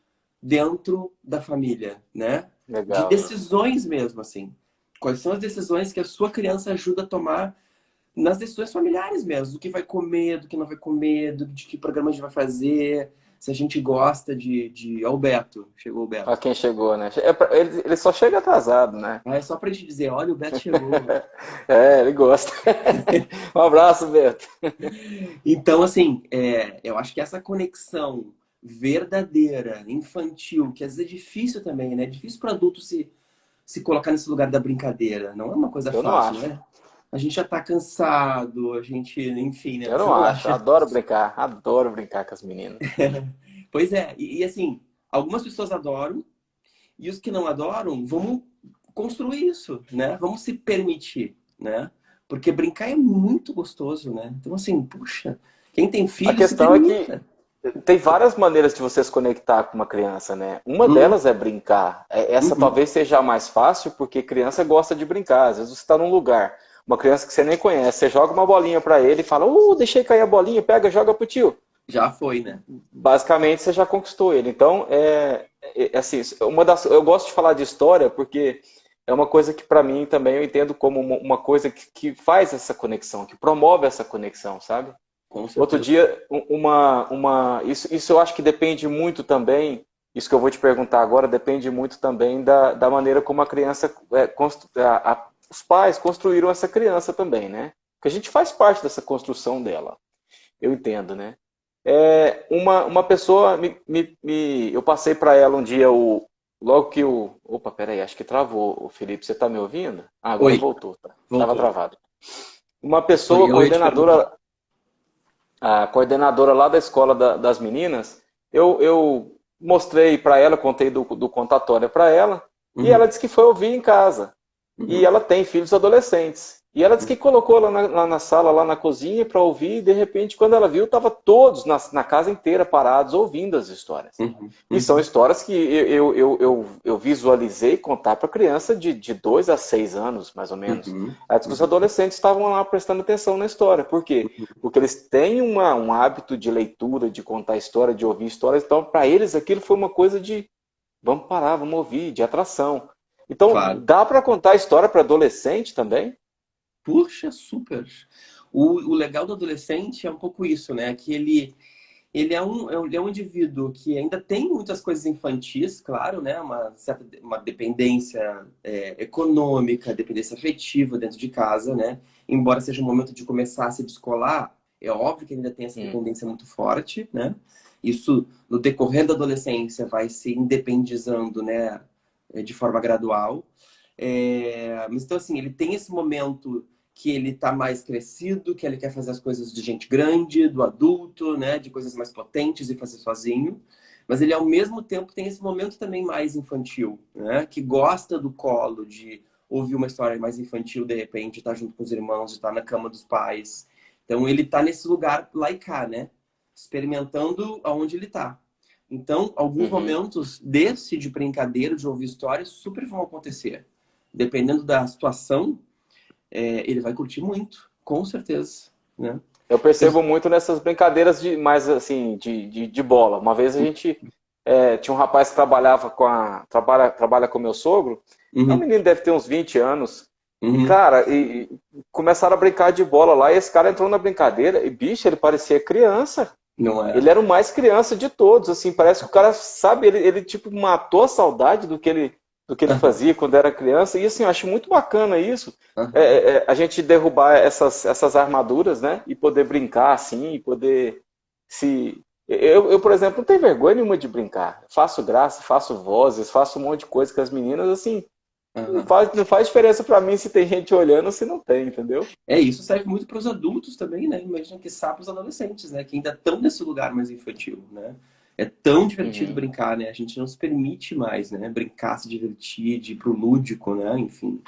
dentro da família, né? De Legal isso. decisões mesmo, assim. Quais são as decisões que a sua criança ajuda a tomar nas decisões familiares mesmo, do que vai comer, do que não vai comer, de que programa a gente vai fazer, se a gente gosta Ó, o Beto, chegou o Olha Beto. quem chegou, né? Ele só chega atrasado, né? Ah, é só pra gente dizer, olha, o Beto chegou. É, ele gosta. Um abraço, Beto. Então, assim, eu acho que essa conexão verdadeira, infantil, que às vezes é difícil também, né? É difícil para adulto se colocar nesse lugar da brincadeira. Não é uma coisa Eu não fácil, acho. né? A gente já tá cansado, a gente, enfim, né? Eu Você não não acho. acha? Adoro brincar com as meninas. Pois é, assim, algumas pessoas adoram e os que não adoram, vamos construir isso, né? Vamos se permitir, né? Porque brincar é muito gostoso, né? Então, assim, puxa, quem tem A filho se questão é que permita. tem várias maneiras de você se conectar com uma criança, né? Uma Hum, delas é brincar. Essa uhum. talvez seja a mais fácil, porque criança gosta de brincar. Às vezes você está num lugar, uma criança que você nem conhece, você joga uma bolinha para ele e fala: deixei cair a bolinha, pega, joga pro tio. Já foi, né? Basicamente você já conquistou ele. Então, assim, eu gosto de falar de história porque é uma coisa que para mim também eu entendo como uma coisa que faz essa conexão, que promove essa conexão, sabe? Com Outro certeza. dia, isso eu acho que depende muito também, isso que eu vou te perguntar agora, depende muito também da maneira como a criança, os pais construíram essa criança também, né? Porque a gente faz parte dessa construção dela, eu entendo, né? Uma pessoa, eu passei para ela um dia, logo que Opa, peraí, acho que travou, o Felipe, você está me ouvindo? Ah, agora Oi, voltou, tá? Estava voltou. travado. Uma Isso aí pessoa, eu ia te perguntar. a coordenadora lá da escola das meninas, eu mostrei para ela, contei do contatório para ela, e ela Uhum, disse que foi ouvir em casa. E uhum, ela tem filhos adolescentes. E ela disse uhum, que colocou lá na sala, lá na cozinha, para ouvir, e de repente, quando ela viu, estava todos na casa inteira parados ouvindo as histórias. uhum, E são uhum, histórias que eu visualizei contar para criança de 2 a 6 anos, mais ou menos. uhum, Aí que os uhum, adolescentes estavam lá prestando atenção na história. Por quê? uhum. Porque eles têm um hábito de leitura, de contar história, de ouvir histórias. Então, para eles, aquilo foi uma coisa de vamos parar, vamos ouvir, de atração. Então, Claro. dá para contar história para adolescente também? Puxa, super. O legal do adolescente é um pouco isso, né? Que ele é um indivíduo que ainda tem muitas coisas infantis, claro, né? Uma dependência econômica, dependência afetiva dentro de casa, né? Embora seja um momento de começar a se descolar, é óbvio que ele ainda tem essa Hum, dependência muito forte, né? Isso, no decorrer da adolescência, vai se independizando, né? De forma gradual. Mas então, assim, ele tem esse momento que ele tá mais crescido, que ele quer fazer as coisas de gente grande, do adulto, né, de coisas mais potentes e fazer sozinho. Mas ele, ao mesmo tempo, tem esse momento também mais infantil, né, que gosta do colo, de ouvir uma história mais infantil, de repente, estar junto com os irmãos, de estar na cama dos pais. Então, ele tá nesse lugar lá e cá, né, experimentando aonde ele tá. Então, alguns uhum. momentos desse de brincadeira, de ouvir histórias, super vão acontecer. Dependendo da situação, ele vai curtir muito, com certeza, né? Eu Eu- percebo muito nessas brincadeiras de mais assim de bola. Uma vez a gente tinha um rapaz que trabalha com meu sogro. É um Uhum, menino deve ter uns 20 anos. E, uhum, cara, começaram a brincar de bola lá, e esse cara entrou na brincadeira, e, bicho, ele parecia criança. não é? Ele era o mais criança de todos, assim, parece que o cara, sabe, ele tipo matou a saudade do que ele Aham, fazia quando era criança, e assim, eu acho muito bacana isso, aham. a gente derrubar essas armaduras, né, e poder brincar assim, e poder se, Por exemplo, não tenho vergonha nenhuma de brincar. Faço graça, faço vozes, faço um monte de coisa com as meninas, assim, Aham. não faz diferença pra mim se tem gente olhando ou se não tem, entendeu? É, isso serve muito para os adultos também, né? Imagina que para os adolescentes, né? Que ainda estão nesse lugar mais infantil, né? É tão divertido Uhum, brincar, né? A gente não se permite mais, né? Brincar, se divertir, de ir pro lúdico, né? Enfim.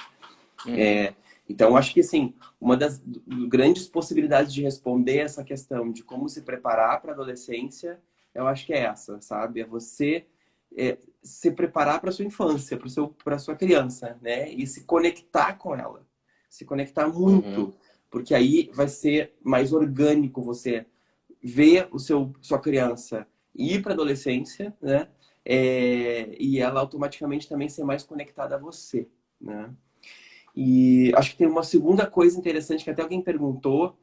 uhum, Então, acho que, assim, uma das grandes possibilidades de responder essa questão de como se preparar para a adolescência, eu acho que é essa, sabe? É você se preparar para sua infância, para sua criança, né? E se conectar com ela. Se conectar uhum, muito, porque aí vai ser mais orgânico você ver sua criança ir para a adolescência, né? E ela automaticamente também ser mais conectada a você, né? E acho que tem uma segunda coisa interessante que até alguém perguntou,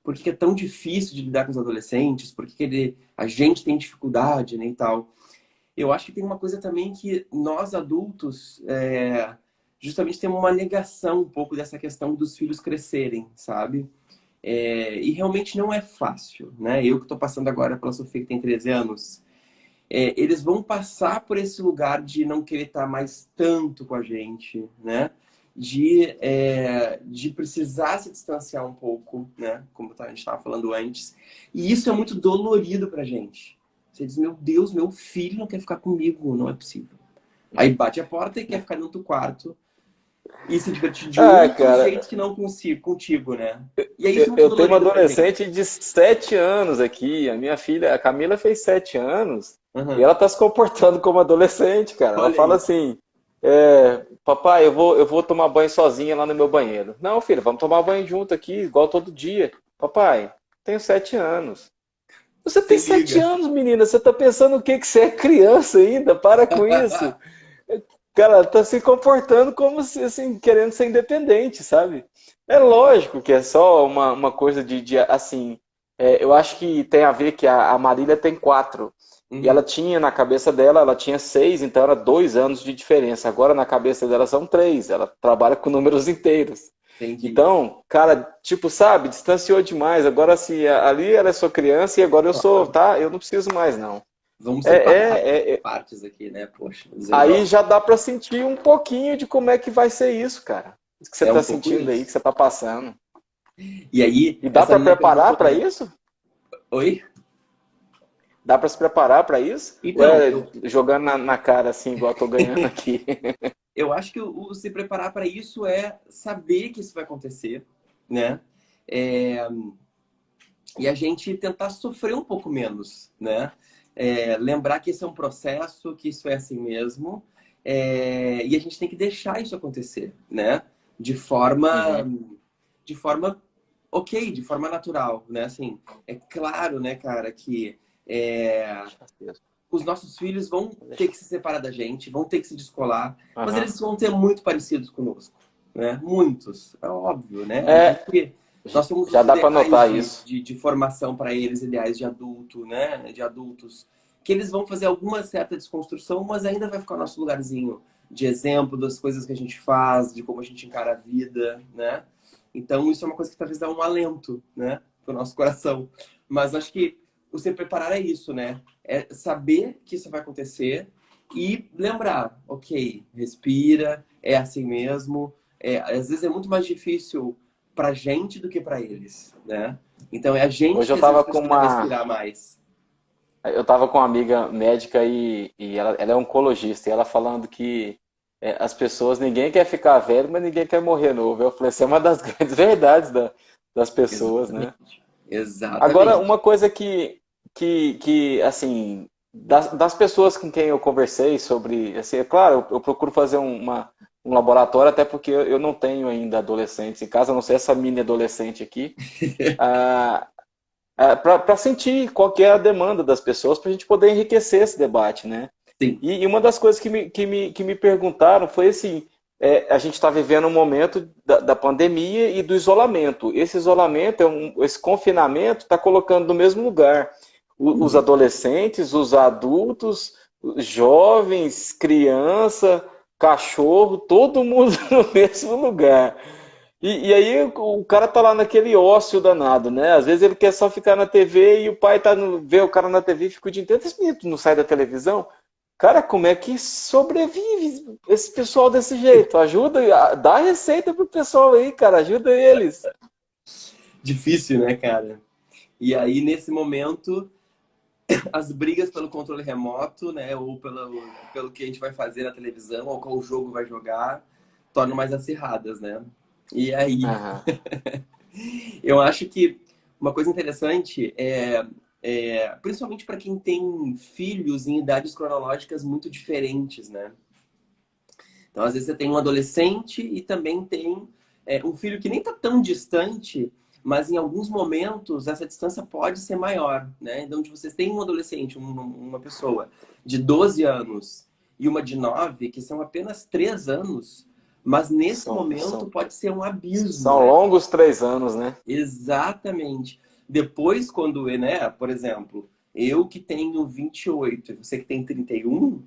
por que é tão difícil de lidar com os adolescentes, por que a gente tem dificuldade, né, e tal. Eu acho que tem uma coisa também que nós adultos justamente temos uma negação um pouco dessa questão dos filhos crescerem, sabe? E realmente não é fácil, né? Eu que estou passando agora pela Sofia, que tem 13 anos, eles vão passar por esse lugar de não querer estar mais tanto com a gente, né? De precisar se distanciar um pouco, né? Como a gente estava falando antes. E isso é muito dolorido pra gente. Você diz, meu Deus, meu filho não quer ficar comigo, não é possível. Aí bate a porta e quer ficar dentro do quarto e se divertir de Ah, outros cara, jeitos que não contigo, né? E é isso muito eu tenho uma dolorido pra gente. adolescente de 7 anos aqui. A minha filha, a Camila, fez 7 anos e Aham. ela tá se comportando como adolescente, cara. Ela Olha fala aí. assim: papai, eu vou tomar banho sozinha lá no meu banheiro. Não, filho, vamos tomar banho junto aqui, igual todo dia. Papai, tenho 7 anos. Você Se tem 7 liga. anos, menina. Você tá pensando o quê? Que você é criança ainda? Para com isso. Cara, ela tá se comportando como se, assim, querendo ser independente, sabe? É lógico que é só uma coisa assim, eu acho que tem a ver que a Marília tem 4. E ela Uhum. tinha na cabeça dela, ela tinha 6, então era 2 anos de diferença. Agora na cabeça dela são 3. Ela trabalha com números inteiros. Entendi. Então, cara, tipo, sabe, distanciou demais. Agora, se ali ela é sua criança e agora eu sou, Claro. tá? Eu não preciso mais, não. Vamos É, separar é, é, partes aqui, né? Poxa, vou dizer um Aí negócio. já dá pra sentir um pouquinho de como é que vai ser isso, cara. Isso que você É tá um pouco sentindo aí, que isso. você tá passando. E aí, E dá essa pra menina preparar perguntou, pra né? isso? Oi? Dá pra se preparar pra isso? Ou Então, é jogando na cara assim, igual eu tô ganhando aqui? eu acho que o se preparar para isso é saber que isso vai acontecer, né? É, e a gente tentar sofrer um pouco menos, né? Lembrar que esse é um processo, que isso é assim mesmo, e a gente tem que deixar isso acontecer, né? De forma, Uhum. de forma ok, de forma natural, né? Assim, é claro, né, cara, que Deixa aceso. os nossos filhos vão ter Deixa. que se separar da gente, vão ter que se descolar, mas Aham. eles vão ter muito parecidos conosco, né? Muitos, é óbvio, né? É, Nós somos já os dá pra ideais notar de, isso. de, de formação para eles, ideais de adulto, né? De adultos, que eles vão fazer alguma certa desconstrução, mas ainda vai ficar o nosso lugarzinho de exemplo das coisas que a gente faz, de como a gente encara a vida, né? Então, isso é uma coisa que talvez dá um alento, né? Para o nosso coração. Mas acho que o se preparar é isso, né? É saber que isso vai acontecer e lembrar, ok, respira, é assim mesmo. Às vezes é muito mais difícil pra gente do que pra eles, né? Então é a gente Hoje que às vezes precisa respirar mais. eu tava com uma amiga médica e ela é oncologista, e ela falando que as pessoas, ninguém quer ficar velho, mas ninguém quer morrer novo. Eu falei, essa é uma das grandes verdades das pessoas, né? Exatamente. Agora, Exatamente. uma coisa que assim, das pessoas com quem eu conversei sobre, assim, é claro, eu procuro fazer um laboratório, até porque eu não tenho ainda adolescentes em casa, a não sei essa mini adolescente aqui, ah, para sentir qual que é a demanda das pessoas, para a gente poder enriquecer esse debate, né? Sim. E uma das coisas que me perguntaram foi assim, a gente está vivendo um momento da pandemia e do isolamento. Esse isolamento, esse confinamento está colocando no mesmo lugar os Uhum. adolescentes, os adultos, os jovens, criança, cachorro, todo mundo no mesmo lugar. E aí o cara tá lá naquele ócio danado, né? Às vezes ele quer só ficar na TV e o pai tá vê o cara na TV e fica o dia inteiro, esse menino não sai da televisão. Cara, como é que sobrevive esse pessoal desse jeito? Ajuda, dá receita pro pessoal aí, cara, ajuda eles. Difícil, né, cara? E aí, nesse momento, as brigas pelo controle remoto, né? Ou pelo que a gente vai fazer na televisão, ou qual jogo vai jogar, tornam mais acirradas, né? E aí, Aham. eu acho que uma coisa interessante principalmente para quem tem filhos em idades cronológicas muito diferentes, né? Então, às vezes, você tem um adolescente e também tem um filho que nem está tão distante, mas em alguns momentos essa distância pode ser maior, né? Então, onde vocês têm um adolescente, uma pessoa de 12 anos e uma de 9, que são apenas 3 anos, mas nesse São, momento são, pode ser um abismo, são né? longos 3 anos, né? Exatamente. Depois, quando, né, por exemplo, eu que tenho 28 e você que tem 31,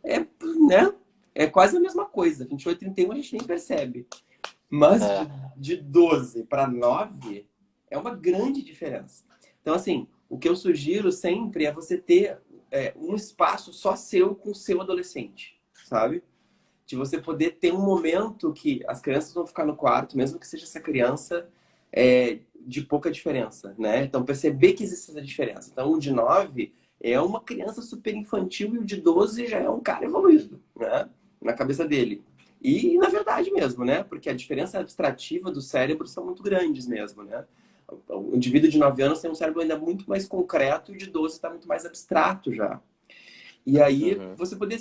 é, né, é quase a mesma coisa. 28 e 31 a gente nem percebe. Mas É, de 12 para 9 é uma grande diferença. Então, assim, o que eu sugiro sempre é você ter um espaço só seu com o seu adolescente, sabe? De você poder ter um momento que as crianças vão ficar no quarto, mesmo que seja essa criança de pouca diferença, né? Então, perceber que existe essa diferença. Então, o de 9 é uma criança super infantil e o de 12 já é um cara evoluído, né? Na cabeça dele. E na verdade mesmo, né? Porque a diferença abstrativa do cérebro são muito grandes mesmo, né? O indivíduo de 9 anos tem um cérebro ainda muito mais concreto e o de 12 está muito mais abstrato já. E aí uhum. você poder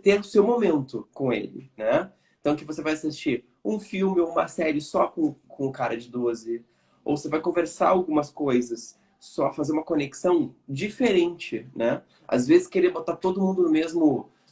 ter o seu momento com ele, né? Então que você vai assistir um filme ou uma série só com o cara de 12, ou você vai conversar algumas coisas, só fazer uma conexão diferente, né? Às vezes querer botar todo mundo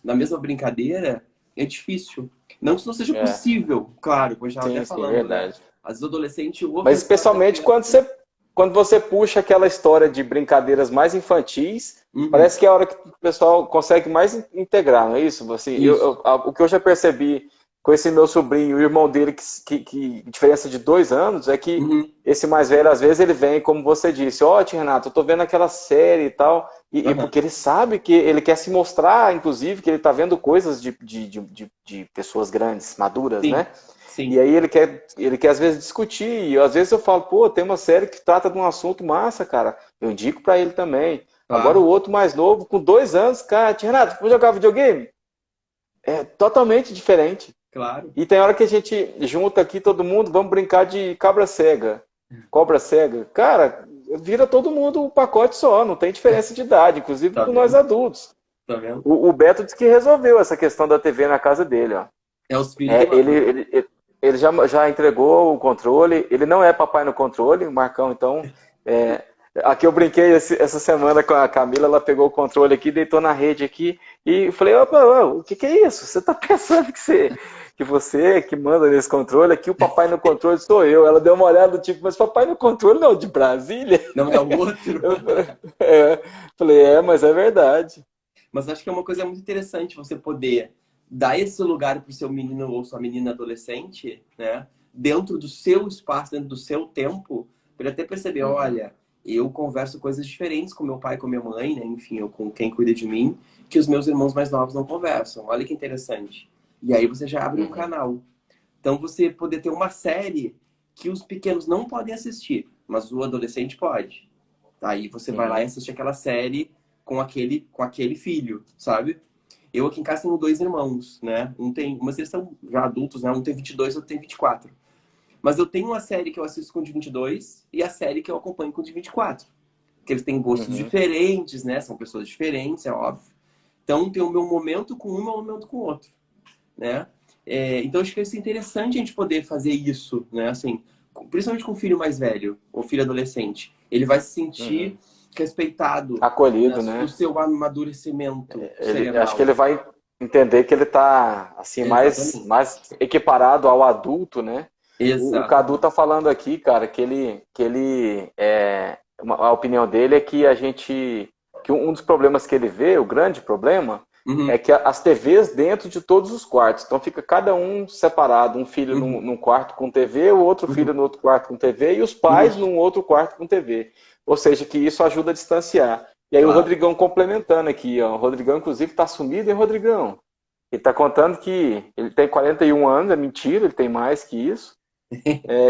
na mesma brincadeira é difícil. Não que isso não seja É, possível, claro, como eu estava até sim, sim, falando, né? verdade. Às vezes o adolescente ouve a Mas história da especialmente criança. quando você puxa aquela história de brincadeiras mais infantis, Uhum, parece que é a hora que o pessoal consegue mais integrar, não é isso? Assim, isso. o que eu já percebi com esse meu sobrinho, o irmão dele, que diferença de 2 anos, é que Uhum, esse mais velho, às vezes, ele vem, como você disse, ó, tio Renato, eu tô vendo aquela série e tal, e uhum, porque ele sabe que ele quer se mostrar, inclusive, que ele tá vendo coisas de pessoas grandes, maduras, sim, né? E sim, aí ele quer às vezes discutir, e às vezes eu falo, pô, tem uma série que trata de um assunto massa, cara. Eu indico pra ele também. Agora o claro, outro mais novo, com 2 anos, cara, tia Renato, vou jogar videogame? É totalmente diferente. claro. E tem hora que a gente junta aqui todo mundo, vamos brincar de cabra cega, cobra cega. Cara, vira todo mundo um pacote só, não tem diferença de idade, inclusive Tá com nós vendo? adultos. Tá vendo? O Beto disse que resolveu essa questão da TV na casa dele, ó. É os filhos que É, mandam. ele já entregou o controle. Ele não é papai no controle, o Marcão, então. é, Aqui eu brinquei essa semana com a Camila, ela pegou o controle aqui, deitou na rede aqui e falei, opa, o que é isso? Você tá pensando que você que manda nesse controle? Aqui o papai no controle sou eu. Ela deu uma olhada do tipo, mas papai no controle não, de Brasília? Não é o outro. Eu falei, mas é verdade. Mas acho que é uma coisa muito interessante você poder dar esse lugar para o seu menino ou sua menina adolescente, né? Dentro do seu espaço, dentro do seu tempo, para ele até perceber, Uhum, olha, eu converso coisas diferentes com meu pai, com minha mãe, né? Enfim, eu com quem cuida de mim, que os meus irmãos mais novos não conversam. Olha que interessante. E aí você já abre um uhum, canal. Então você poder ter uma série que os pequenos não podem assistir, mas o adolescente pode. Aí você vai lá e uhum, assiste aquela série com aquele filho, sabe? Eu aqui em casa tenho dois irmãos, né? Mas eles são já adultos, né? Um tem 22, outro tem 24. Mas eu tenho uma série que eu assisto com o de 22 e a série que eu acompanho com o de 24. Porque eles têm gostos uhum, diferentes, né? São pessoas diferentes, é óbvio. Então tem o meu momento com um e o meu momento com o outro, né? Então acho que é interessante a gente poder fazer isso, né? Assim, principalmente com o filho mais velho, ou filho adolescente. Ele vai se uhum. sentir respeitado, né, Acolhido, no né? seu amadurecimento Acho que cerebral. ele vai entender que ele está assim Exatamente. mais equiparado ao adulto, né? O Cadu Exatamente. tá falando aqui, cara, a opinião dele é que a gente que um dos problemas que ele vê, o grande problema, Uhum. é que as TVs dentro de todos os quartos. Então fica cada um separado, um filho Uhum. num quarto com TV, o outro filho Uhum. no outro quarto com TV e os pais Uhum. num outro quarto com TV. Ou seja, que isso ajuda a distanciar. E aí o Claro. Rodrigão complementando aqui, ó. O Rodrigão, inclusive, está sumido, hein, Rodrigão? Ele está contando que ele tem 41 anos, é mentira, ele tem mais que isso.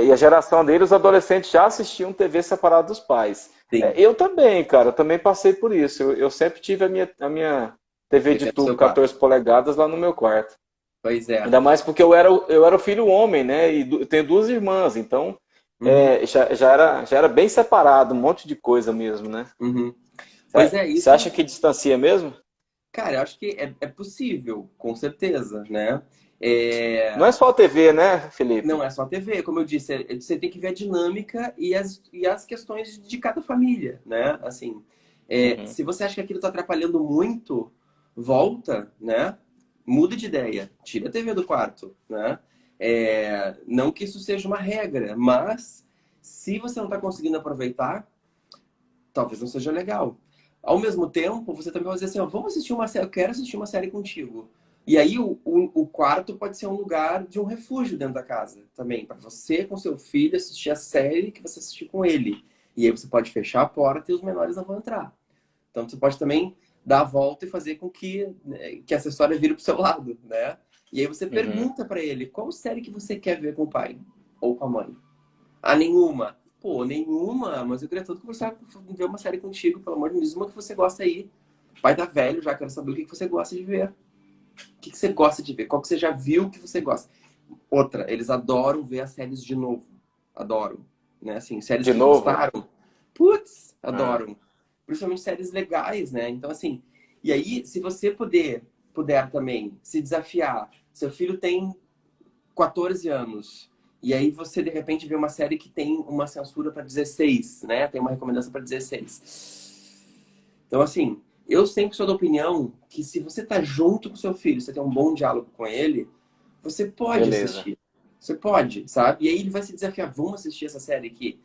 E a geração dele, os adolescentes já assistiam TV separado dos pais. Sim. Eu também, cara, eu também passei por isso. Eu sempre tive a minha TV de TV no tubo seu quarto. 14 polegadas lá no meu quarto. Pois é. Ainda mais porque eu era o filho homem, né? E eu tenho duas irmãs, então Uhum. já era bem separado, um monte de coisa mesmo, né? Uhum. Pois é, Você isso. acha que distancia mesmo? Cara, eu acho que é possível, com certeza, né? Não é É, só a TV, né, não Felipe? é só a TV, como eu disse, você tem que ver a dinâmica e as questões de cada família, né? Assim, Uhum, se você acha que aquilo está atrapalhando muito, volta, né? Muda de ideia, tira a TV do quarto, né? Não que isso seja uma regra, mas se você não está conseguindo aproveitar, talvez não seja legal. Ao mesmo tempo, você também vai dizer assim, ó, vamos assistir uma série, eu quero assistir uma série contigo. E aí o quarto pode ser um lugar de um refúgio dentro da casa também, para você com seu filho assistir a série que você assistiu com ele. E aí você pode fechar a porta e os menores não vão entrar. Então você pode também dar a volta e fazer com que essa história vire pro seu lado, né? E aí você uhum. pergunta para ele, qual série que você quer ver com o pai ou com a mãe? Ah, nenhuma. Pô, nenhuma, mas eu queria tanto conversar, ver uma série contigo, pelo amor de Deus, uma que você gosta aí. O pai tá velho, já quero saber o que você gosta de ver. O que você gosta de ver? Qual que você já viu que você gosta? Outra, eles adoram ver as séries de novo. Adoram. Né? Assim, séries De que novo? gostaram. Putz, Ah, adoram. Principalmente séries legais, né? Então, assim, e aí, se você puder também se desafiar, seu filho tem 14 anos. E aí você de repente vê uma série que tem uma censura para 16, né? Tem uma recomendação para 16. Então assim, eu sempre sou da opinião que se você tá junto com seu filho, você tem um bom diálogo com ele, você pode beleza. assistir. Você pode, sabe? E aí ele vai se desafiar, vamos assistir essa série aqui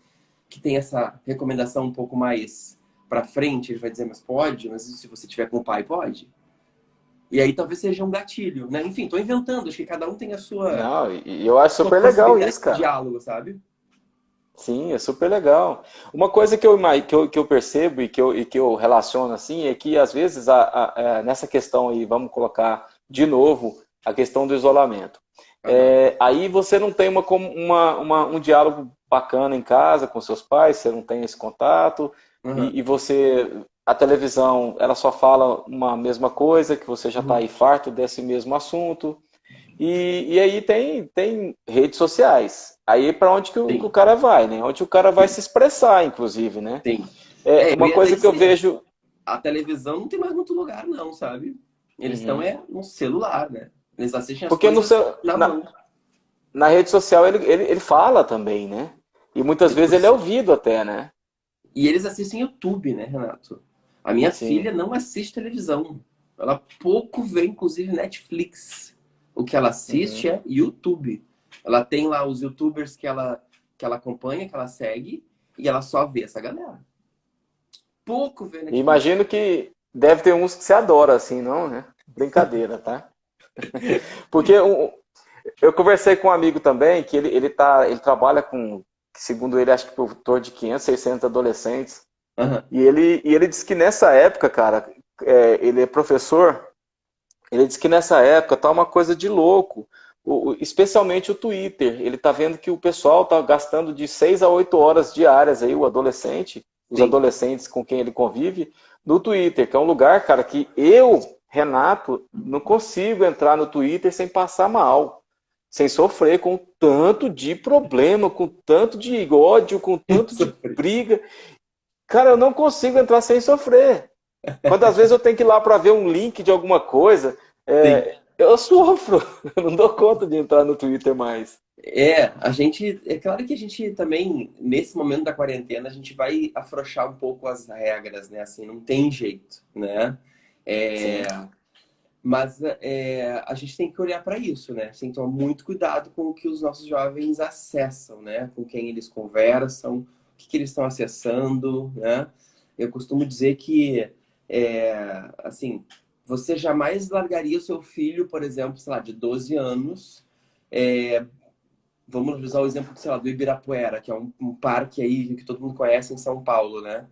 que tem essa recomendação um pouco mais para frente, ele vai dizer, mas pode, mas se você tiver com o pai, pode. E aí talvez seja um gatilho, né? Enfim, tô inventando, acho que cada um tem a sua Não, e eu acho sua super legal possibilidade isso, de cara. diálogo, sabe? Sim, é super legal. Uma coisa que eu percebo e que eu relaciono assim é que às vezes nessa questão aí, vamos colocar de novo a questão do isolamento. Aham. Aí você não tem um diálogo bacana em casa com seus pais, você não tem esse contato, Aham. e a televisão, ela só fala uma mesma coisa, que você já está Uhum. aí farto desse mesmo assunto. E aí tem redes sociais. Aí para onde que o Sim, cara vai, né? Onde o cara vai se expressar, inclusive, né? sim. Eu Uma ia até coisa que eu dizer, vejo. a televisão não tem mais muito lugar, não, sabe? Eles estão Uhum. no celular, né? Eles assistem as Porque coisas na na, mão. na rede social ele fala também, né? E muitas Rede vezes ele é social. ouvido até, né? E eles assistem YouTube, né, Renato? A minha Sim. filha não assiste televisão. Ela pouco vê, inclusive, Netflix. O que ela assiste Uhum. é YouTube. Ela tem lá os YouTubers que ela acompanha, que ela segue, e ela só vê essa galera. Pouco vê E Netflix. imagino que deve ter uns que você adora, assim, não, né? Brincadeira, tá? Porque eu conversei com um amigo também que ele trabalha com, segundo ele, acho que por torno de 500, 600 adolescentes. Aham. E ele disse que nessa época, cara, ele é professor, ele disse que nessa época tá uma coisa de louco. Especialmente o Twitter. Ele tá vendo que o pessoal tá gastando de 6 a 8 horas diárias aí, os Sim. adolescentes com quem ele convive, no Twitter, que é um lugar, cara, que eu, Renato, não consigo entrar no Twitter sem passar mal, sem sofrer com tanto de problema, com tanto de ódio, com tanto de Sofri. briga. Cara, eu não consigo entrar sem sofrer. Quando às vezes eu tenho que ir lá para ver um link de alguma coisa, Sim. eu sofro. Eu não dou conta de entrar no Twitter mais. É claro que a gente também, nesse momento da quarentena, a gente vai afrouxar um pouco as regras, né? Assim, não tem jeito, né? É, Sim. mas a gente tem que olhar para isso, né? Tem que tomar muito cuidado com o que os nossos jovens acessam, né? Com quem eles conversam, o que eles estão acessando, né? Eu costumo dizer que, assim, você jamais largaria o seu filho, por exemplo, sei lá, de 12 anos. é, Vamos usar o exemplo, sei lá, do Ibirapuera, que é um parque aí que todo mundo conhece em São Paulo, né?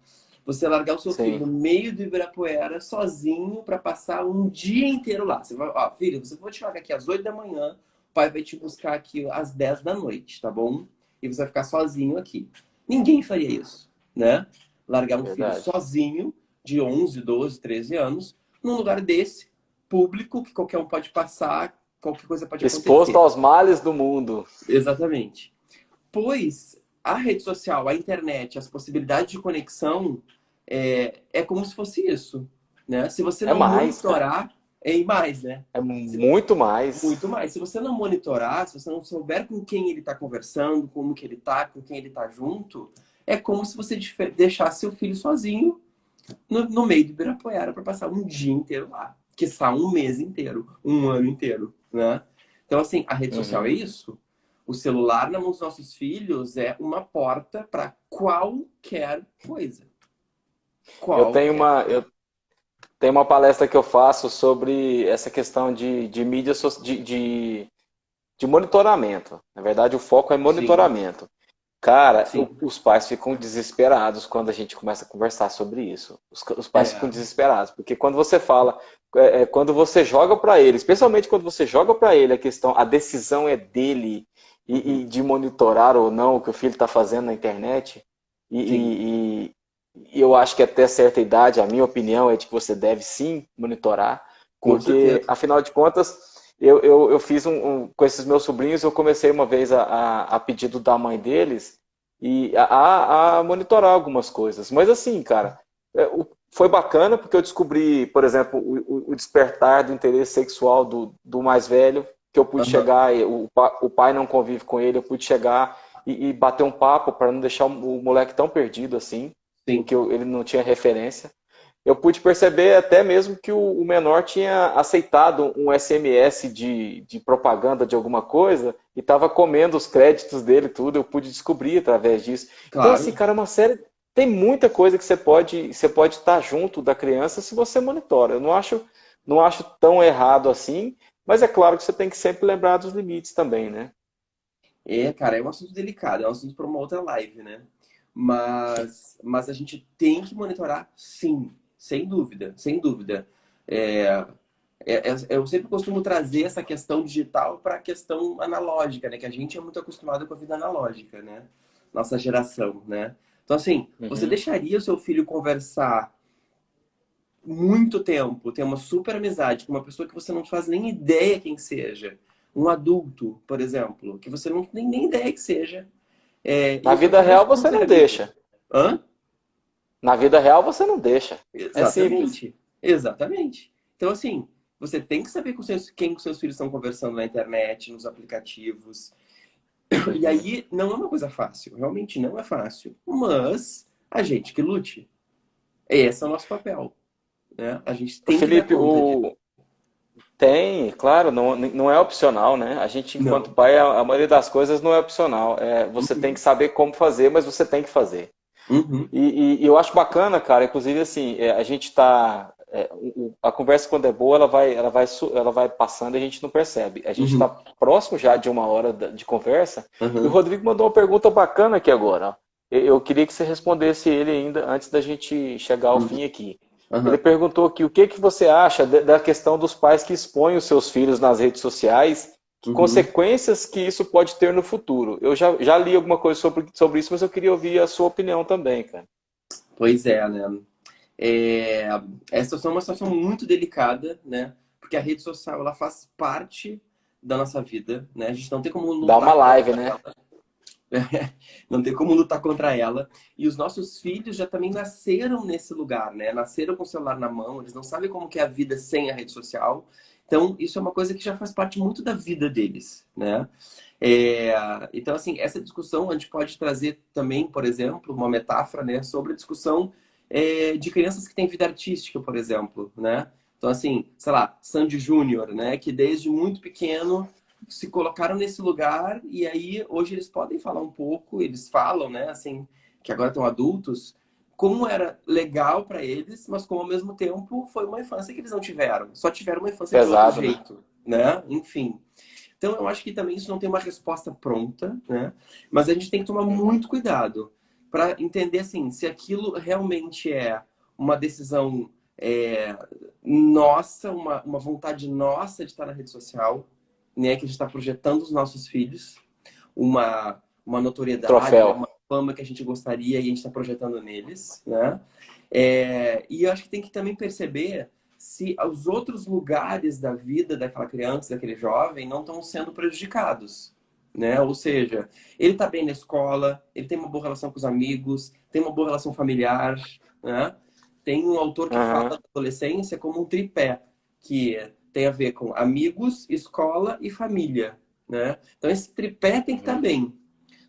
Você largar o seu filho Sim. no meio do Ibirapuera, sozinho, para passar um dia inteiro lá. Você vai, ó, filho, você vai te largar aqui às 8 da manhã, o pai vai te buscar aqui às 10 da noite, tá bom? E você vai ficar sozinho aqui. Ninguém faria isso, né? Largar um filho Verdade. sozinho, de 11, 12, 13 anos, num lugar desse, público, que qualquer um pode passar, qualquer coisa pode Exposto acontecer. aos males do mundo. Exatamente. Pois a rede social, a internet, as possibilidades de conexão é como se fosse isso, né? Se você É não mais, cara. monitorar, é mais, né? É Se- muito mais. Muito mais. Se você não monitorar, se você não souber com quem ele está conversando, como que ele está, com quem ele está junto, é como se você deixasse seu filho sozinho no meio do Ibirapuera para passar um dia inteiro lá, quiçá um mês inteiro, um ano inteiro, né? Então, assim, a rede social é Uhum. isso. O celular na mão dos nossos filhos é uma porta para qualquer coisa. Eu tenho Qualquer uma, coisa. eu tenho uma palestra que eu faço sobre essa questão de mídia, de monitoramento. Na verdade, o foco é Sim, monitoramento. Cara, sim. os pais ficam desesperados quando a gente começa a conversar sobre isso. Os pais ficam É. desesperados, porque quando você fala, quando você joga para ele, especialmente quando você joga para ele a questão, a decisão é dele e Uhum. de monitorar ou não o que o filho está fazendo na internet, e, Sim, e, e eu acho que até certa idade, a minha opinião é de que você deve sim monitorar, com porque certeza. afinal de contas eu fiz com esses meus sobrinhos, eu comecei uma vez a pedido da mãe deles e a monitorar algumas coisas. Mas assim, cara, foi bacana porque eu descobri, por exemplo, o despertar do interesse sexual do mais velho, que eu pude Aham. chegar, o pai não convive com ele, eu pude chegar e bater um papo para não deixar o moleque tão perdido assim, Sim, porque ele não tinha referência. Eu pude perceber até mesmo que o menor tinha aceitado um SMS de propaganda de alguma coisa e estava comendo os créditos dele tudo. Eu pude descobrir através disso. Então, assim, claro. cara, é uma série. Tem muita coisa que você pode estar junto da criança se você monitora. Eu não acho tão errado assim, mas é claro que você tem que sempre lembrar dos limites também, né? É, cara, é um assunto delicado, é um assunto para uma outra live, né? Mas a gente tem que monitorar, sim, sem dúvida, sem dúvida. É, eu sempre costumo trazer essa questão digital para a questão analógica, né? Que a gente é muito acostumado com a vida analógica, né? Nossa geração, né? Então, assim, você Uhum. deixaria o seu filho conversar muito tempo, ter uma super amizade com uma pessoa que você não faz nem ideia quem seja? Um adulto, por exemplo, que você não tem nem ideia que seja. E Na o seu vida filho é real você super não amigo. deixa. Hã? Na vida real você não deixa. É simples. Exatamente. Exatamente. Então, assim, você tem que saber quem os seus filhos estão conversando na internet, nos aplicativos. E Uhum. aí, não é uma coisa fácil. Realmente não é fácil. Mas a gente que lute. Esse é o nosso papel, né? A gente tem que dar Felipe, conta disso. tem, claro, não é opcional, né? A gente, enquanto Não. pai, a maioria das coisas não é opcional. Você tem que Uhum. saber como fazer, mas você tem que fazer. Uhum. E eu acho bacana, cara, inclusive assim, a gente tá. A conversa quando é boa, ela vai passando e a gente não percebe. A gente está Uhum. próximo já de uma hora de conversa e o Uhum. Rodrigo mandou uma pergunta bacana aqui agora. Ó. Eu queria que você respondesse ele ainda antes da gente chegar ao Uhum. fim aqui. Ele Uhum. perguntou aqui o que que você acha da questão dos pais que expõem os seus filhos nas redes sociais, que Uhum. consequências que isso pode ter no futuro. Eu já li alguma coisa sobre isso, mas eu queria ouvir a sua opinião também, cara. Pois é, né? É, essa é uma situação muito delicada, né? Porque a rede social ela faz parte da nossa vida, né? A gente não tem como Dá uma lutar live, contra né? ela, não tem como lutar contra ela. E os nossos filhos já também nasceram nesse lugar, né? Nasceram com o celular na mão, eles não sabem como que é a vida sem a rede social. Então, isso é uma coisa que já faz parte muito da vida deles, né? É, então, assim, essa discussão a gente pode trazer também, por exemplo, uma metáfora, né, sobre a discussão de crianças que têm vida artística, por exemplo, né? Então, assim, sei lá, Sandy Júnior, né, que desde muito pequeno se colocaram nesse lugar e aí hoje eles podem falar um pouco, eles falam, né, assim, que agora estão adultos, como era legal para eles, mas como ao mesmo tempo foi uma infância que eles não tiveram. Só tiveram uma infância de outro Pesado, né? jeito, né? Enfim. Então eu acho que também isso não tem uma resposta pronta, né? Mas a gente tem que tomar Uhum. muito cuidado para entender assim, se aquilo realmente é uma decisão nossa, uma vontade nossa de estar na rede social, né? Que a gente está projetando os nossos filhos, uma notoriedade, né? Troféu. Uma fama que a gente gostaria e a gente está projetando neles, né? E eu acho que tem que também perceber se os outros lugares da vida daquela criança, daquele jovem, não estão sendo prejudicados, né? Ou seja, ele está bem na escola, ele tem uma boa relação com os amigos, tem uma boa relação familiar, né? Tem um autor que fala da Aham. adolescência como um tripé, que tem a ver com amigos, escola e família, né? Então esse tripé tem que estar Uhum. bem.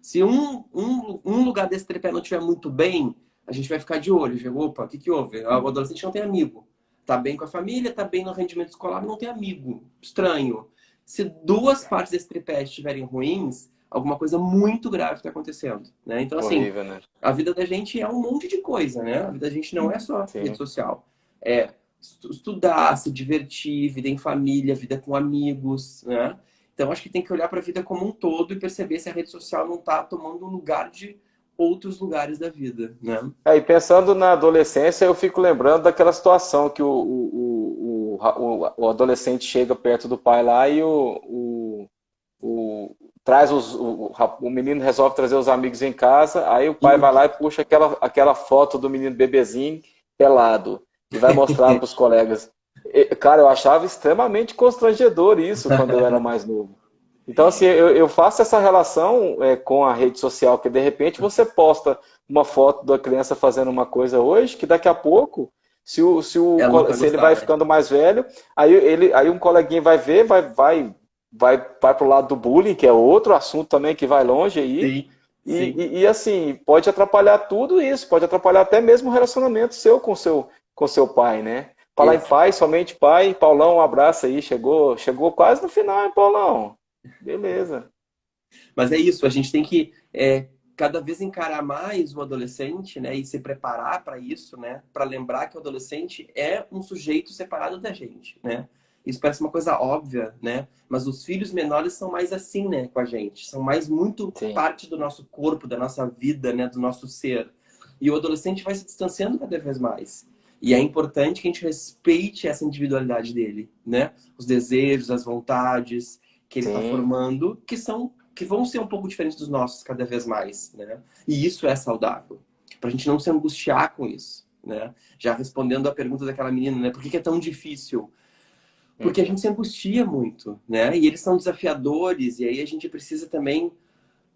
Se um lugar desse tripé não estiver muito bem, a gente vai ficar de olho. Chegou, opa, o que que houve? O adolescente não tem amigo. Tá bem com a família, tá bem no rendimento escolar, não tem amigo. Estranho. Se duas partes desse tripé estiverem ruins, alguma coisa muito grave está acontecendo, né? Então, assim, Horrível, né? a vida da gente é um monte de coisa, né? A vida da gente não é só rede Sim. social. É estudar, se divertir, vida em família, vida com amigos, né? Então, acho que tem que olhar para a vida como um todo e perceber se a rede social não está tomando o lugar de outros lugares da vida, né? Aí, pensando na adolescência, eu fico lembrando daquela situação que o adolescente chega perto do pai lá e o- traz o menino resolve trazer os amigos em casa, aí o pai vai Uhum. lá e puxa aquela foto do menino bebezinho pelado e vai mostrar para os colegas. Cara, eu achava extremamente constrangedor isso quando eu era mais novo. Então, assim, eu faço essa relação com a rede social, que de repente você posta uma foto da criança fazendo uma coisa hoje, que daqui a pouco, Ela não vai se ele gostar, vai né? ficando mais velho, aí um coleguinha vai ver, vai pro lado do bullying, que é outro assunto também que vai longe aí, Sim, sim. assim, pode atrapalhar tudo isso, pode atrapalhar até mesmo o relacionamento seu com seu pai, né? Falar em pai, somente pai, Paulão, um abraço aí, chegou quase no final, hein, Paulão? Beleza. Mas é isso, a gente tem que cada vez encarar mais o adolescente, né, e se preparar para isso, né, para lembrar que o adolescente é um sujeito separado da gente, né? Isso parece uma coisa óbvia, né? Mas os filhos menores são mais assim, né, com a gente, são mais muito Sim, parte do nosso corpo, da nossa vida, né, do nosso ser. E o adolescente vai se distanciando cada vez mais. E é importante que a gente respeite essa individualidade dele, né? Os desejos, as vontades que ele está sim. formando, que vão ser um pouco diferentes dos nossos cada vez mais, né? E isso é saudável, para a gente não se angustiar com isso, né? Já respondendo a pergunta daquela menina, né? Por que é tão difícil? Porque a Uhum. gente se angustia muito, né? E eles são desafiadores, e aí a gente precisa também,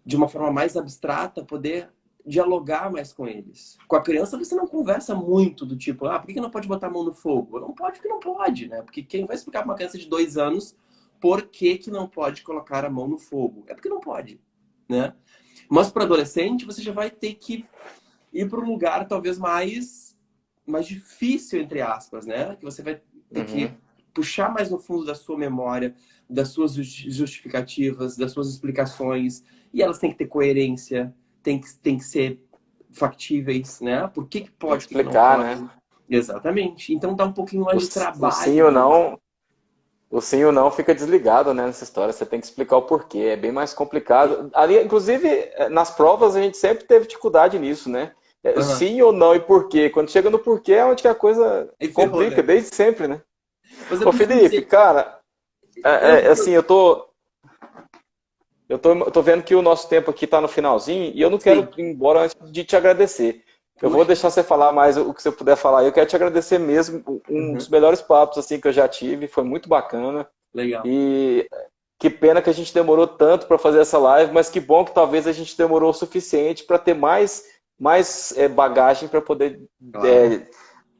de uma forma mais abstrata, poder dialogar mais com eles. Com a criança você não conversa muito do tipo, por que não pode botar a mão no fogo? Não pode porque não pode, né? Porque quem vai explicar para uma criança de 2 anos por que que não pode colocar a mão no fogo? É porque não pode, né? Mas para adolescente você já vai ter que ir para um lugar talvez mais difícil, entre aspas, né? Que você vai ter que Uhum. puxar mais no fundo da sua memória, das suas justificativas, das suas explicações, e elas têm que ter coerência, tem que ser factíveis, né? Por que que Tem que pode, por que que não explicar, né? pode? Exatamente. Então dá um pouquinho O, mais de o sim trabalho ou mesmo. não, o sim ou não fica desligado, né, nessa história. Você tem que explicar o porquê. É bem mais complicado. Ali, inclusive, nas provas a gente sempre teve dificuldade nisso, né? Aham. Sim ou não e porquê. Quando chega no porquê é onde que a coisa Aí ferrou, complica, né? desde sempre, né? Mas é Ô por isso que eu Felipe, dizia, cara, assim, eu eu tô vendo que o nosso tempo aqui está no finalzinho e eu não quero sim, ir embora antes de te agradecer. Eu vou puxa. deixar você falar mais o que você puder falar. Eu quero te agradecer mesmo, um dos Uhum. melhores papos assim que eu já tive, foi muito bacana. Legal. E que pena que a gente demorou tanto para fazer essa live, mas que bom que talvez a gente demorou o suficiente para ter mais bagagem para poder Claro, é,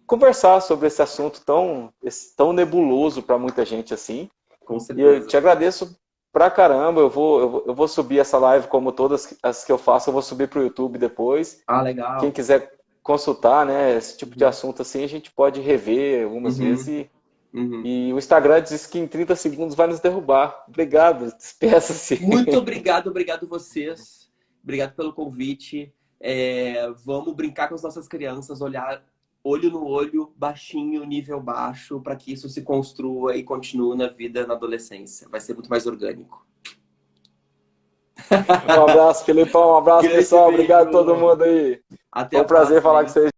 conversar sobre esse assunto tão nebuloso para muita gente assim. com E eu certeza. te agradeço pra caramba. Eu vou subir essa live como todas as que eu faço, eu vou subir pro YouTube depois. Quem Legal. quiser consultar, né, esse tipo de Uhum. assunto assim, a gente pode rever algumas vezes. Uhum. Uhum. E o Instagram diz que em 30 segundos vai nos derrubar. Obrigado, despeça-se. Muito obrigado, obrigado vocês. Obrigado pelo convite. Vamos brincar com as nossas crianças, olhar olho no olho, baixinho, nível baixo, para que isso se construa e continue na vida na adolescência. Vai ser muito mais orgânico. Um abraço, Filipão. Um abraço, Grande pessoal. Obrigado a todo beijo. mundo aí. Até Foi a um prazer próxima, falar com hein? vocês.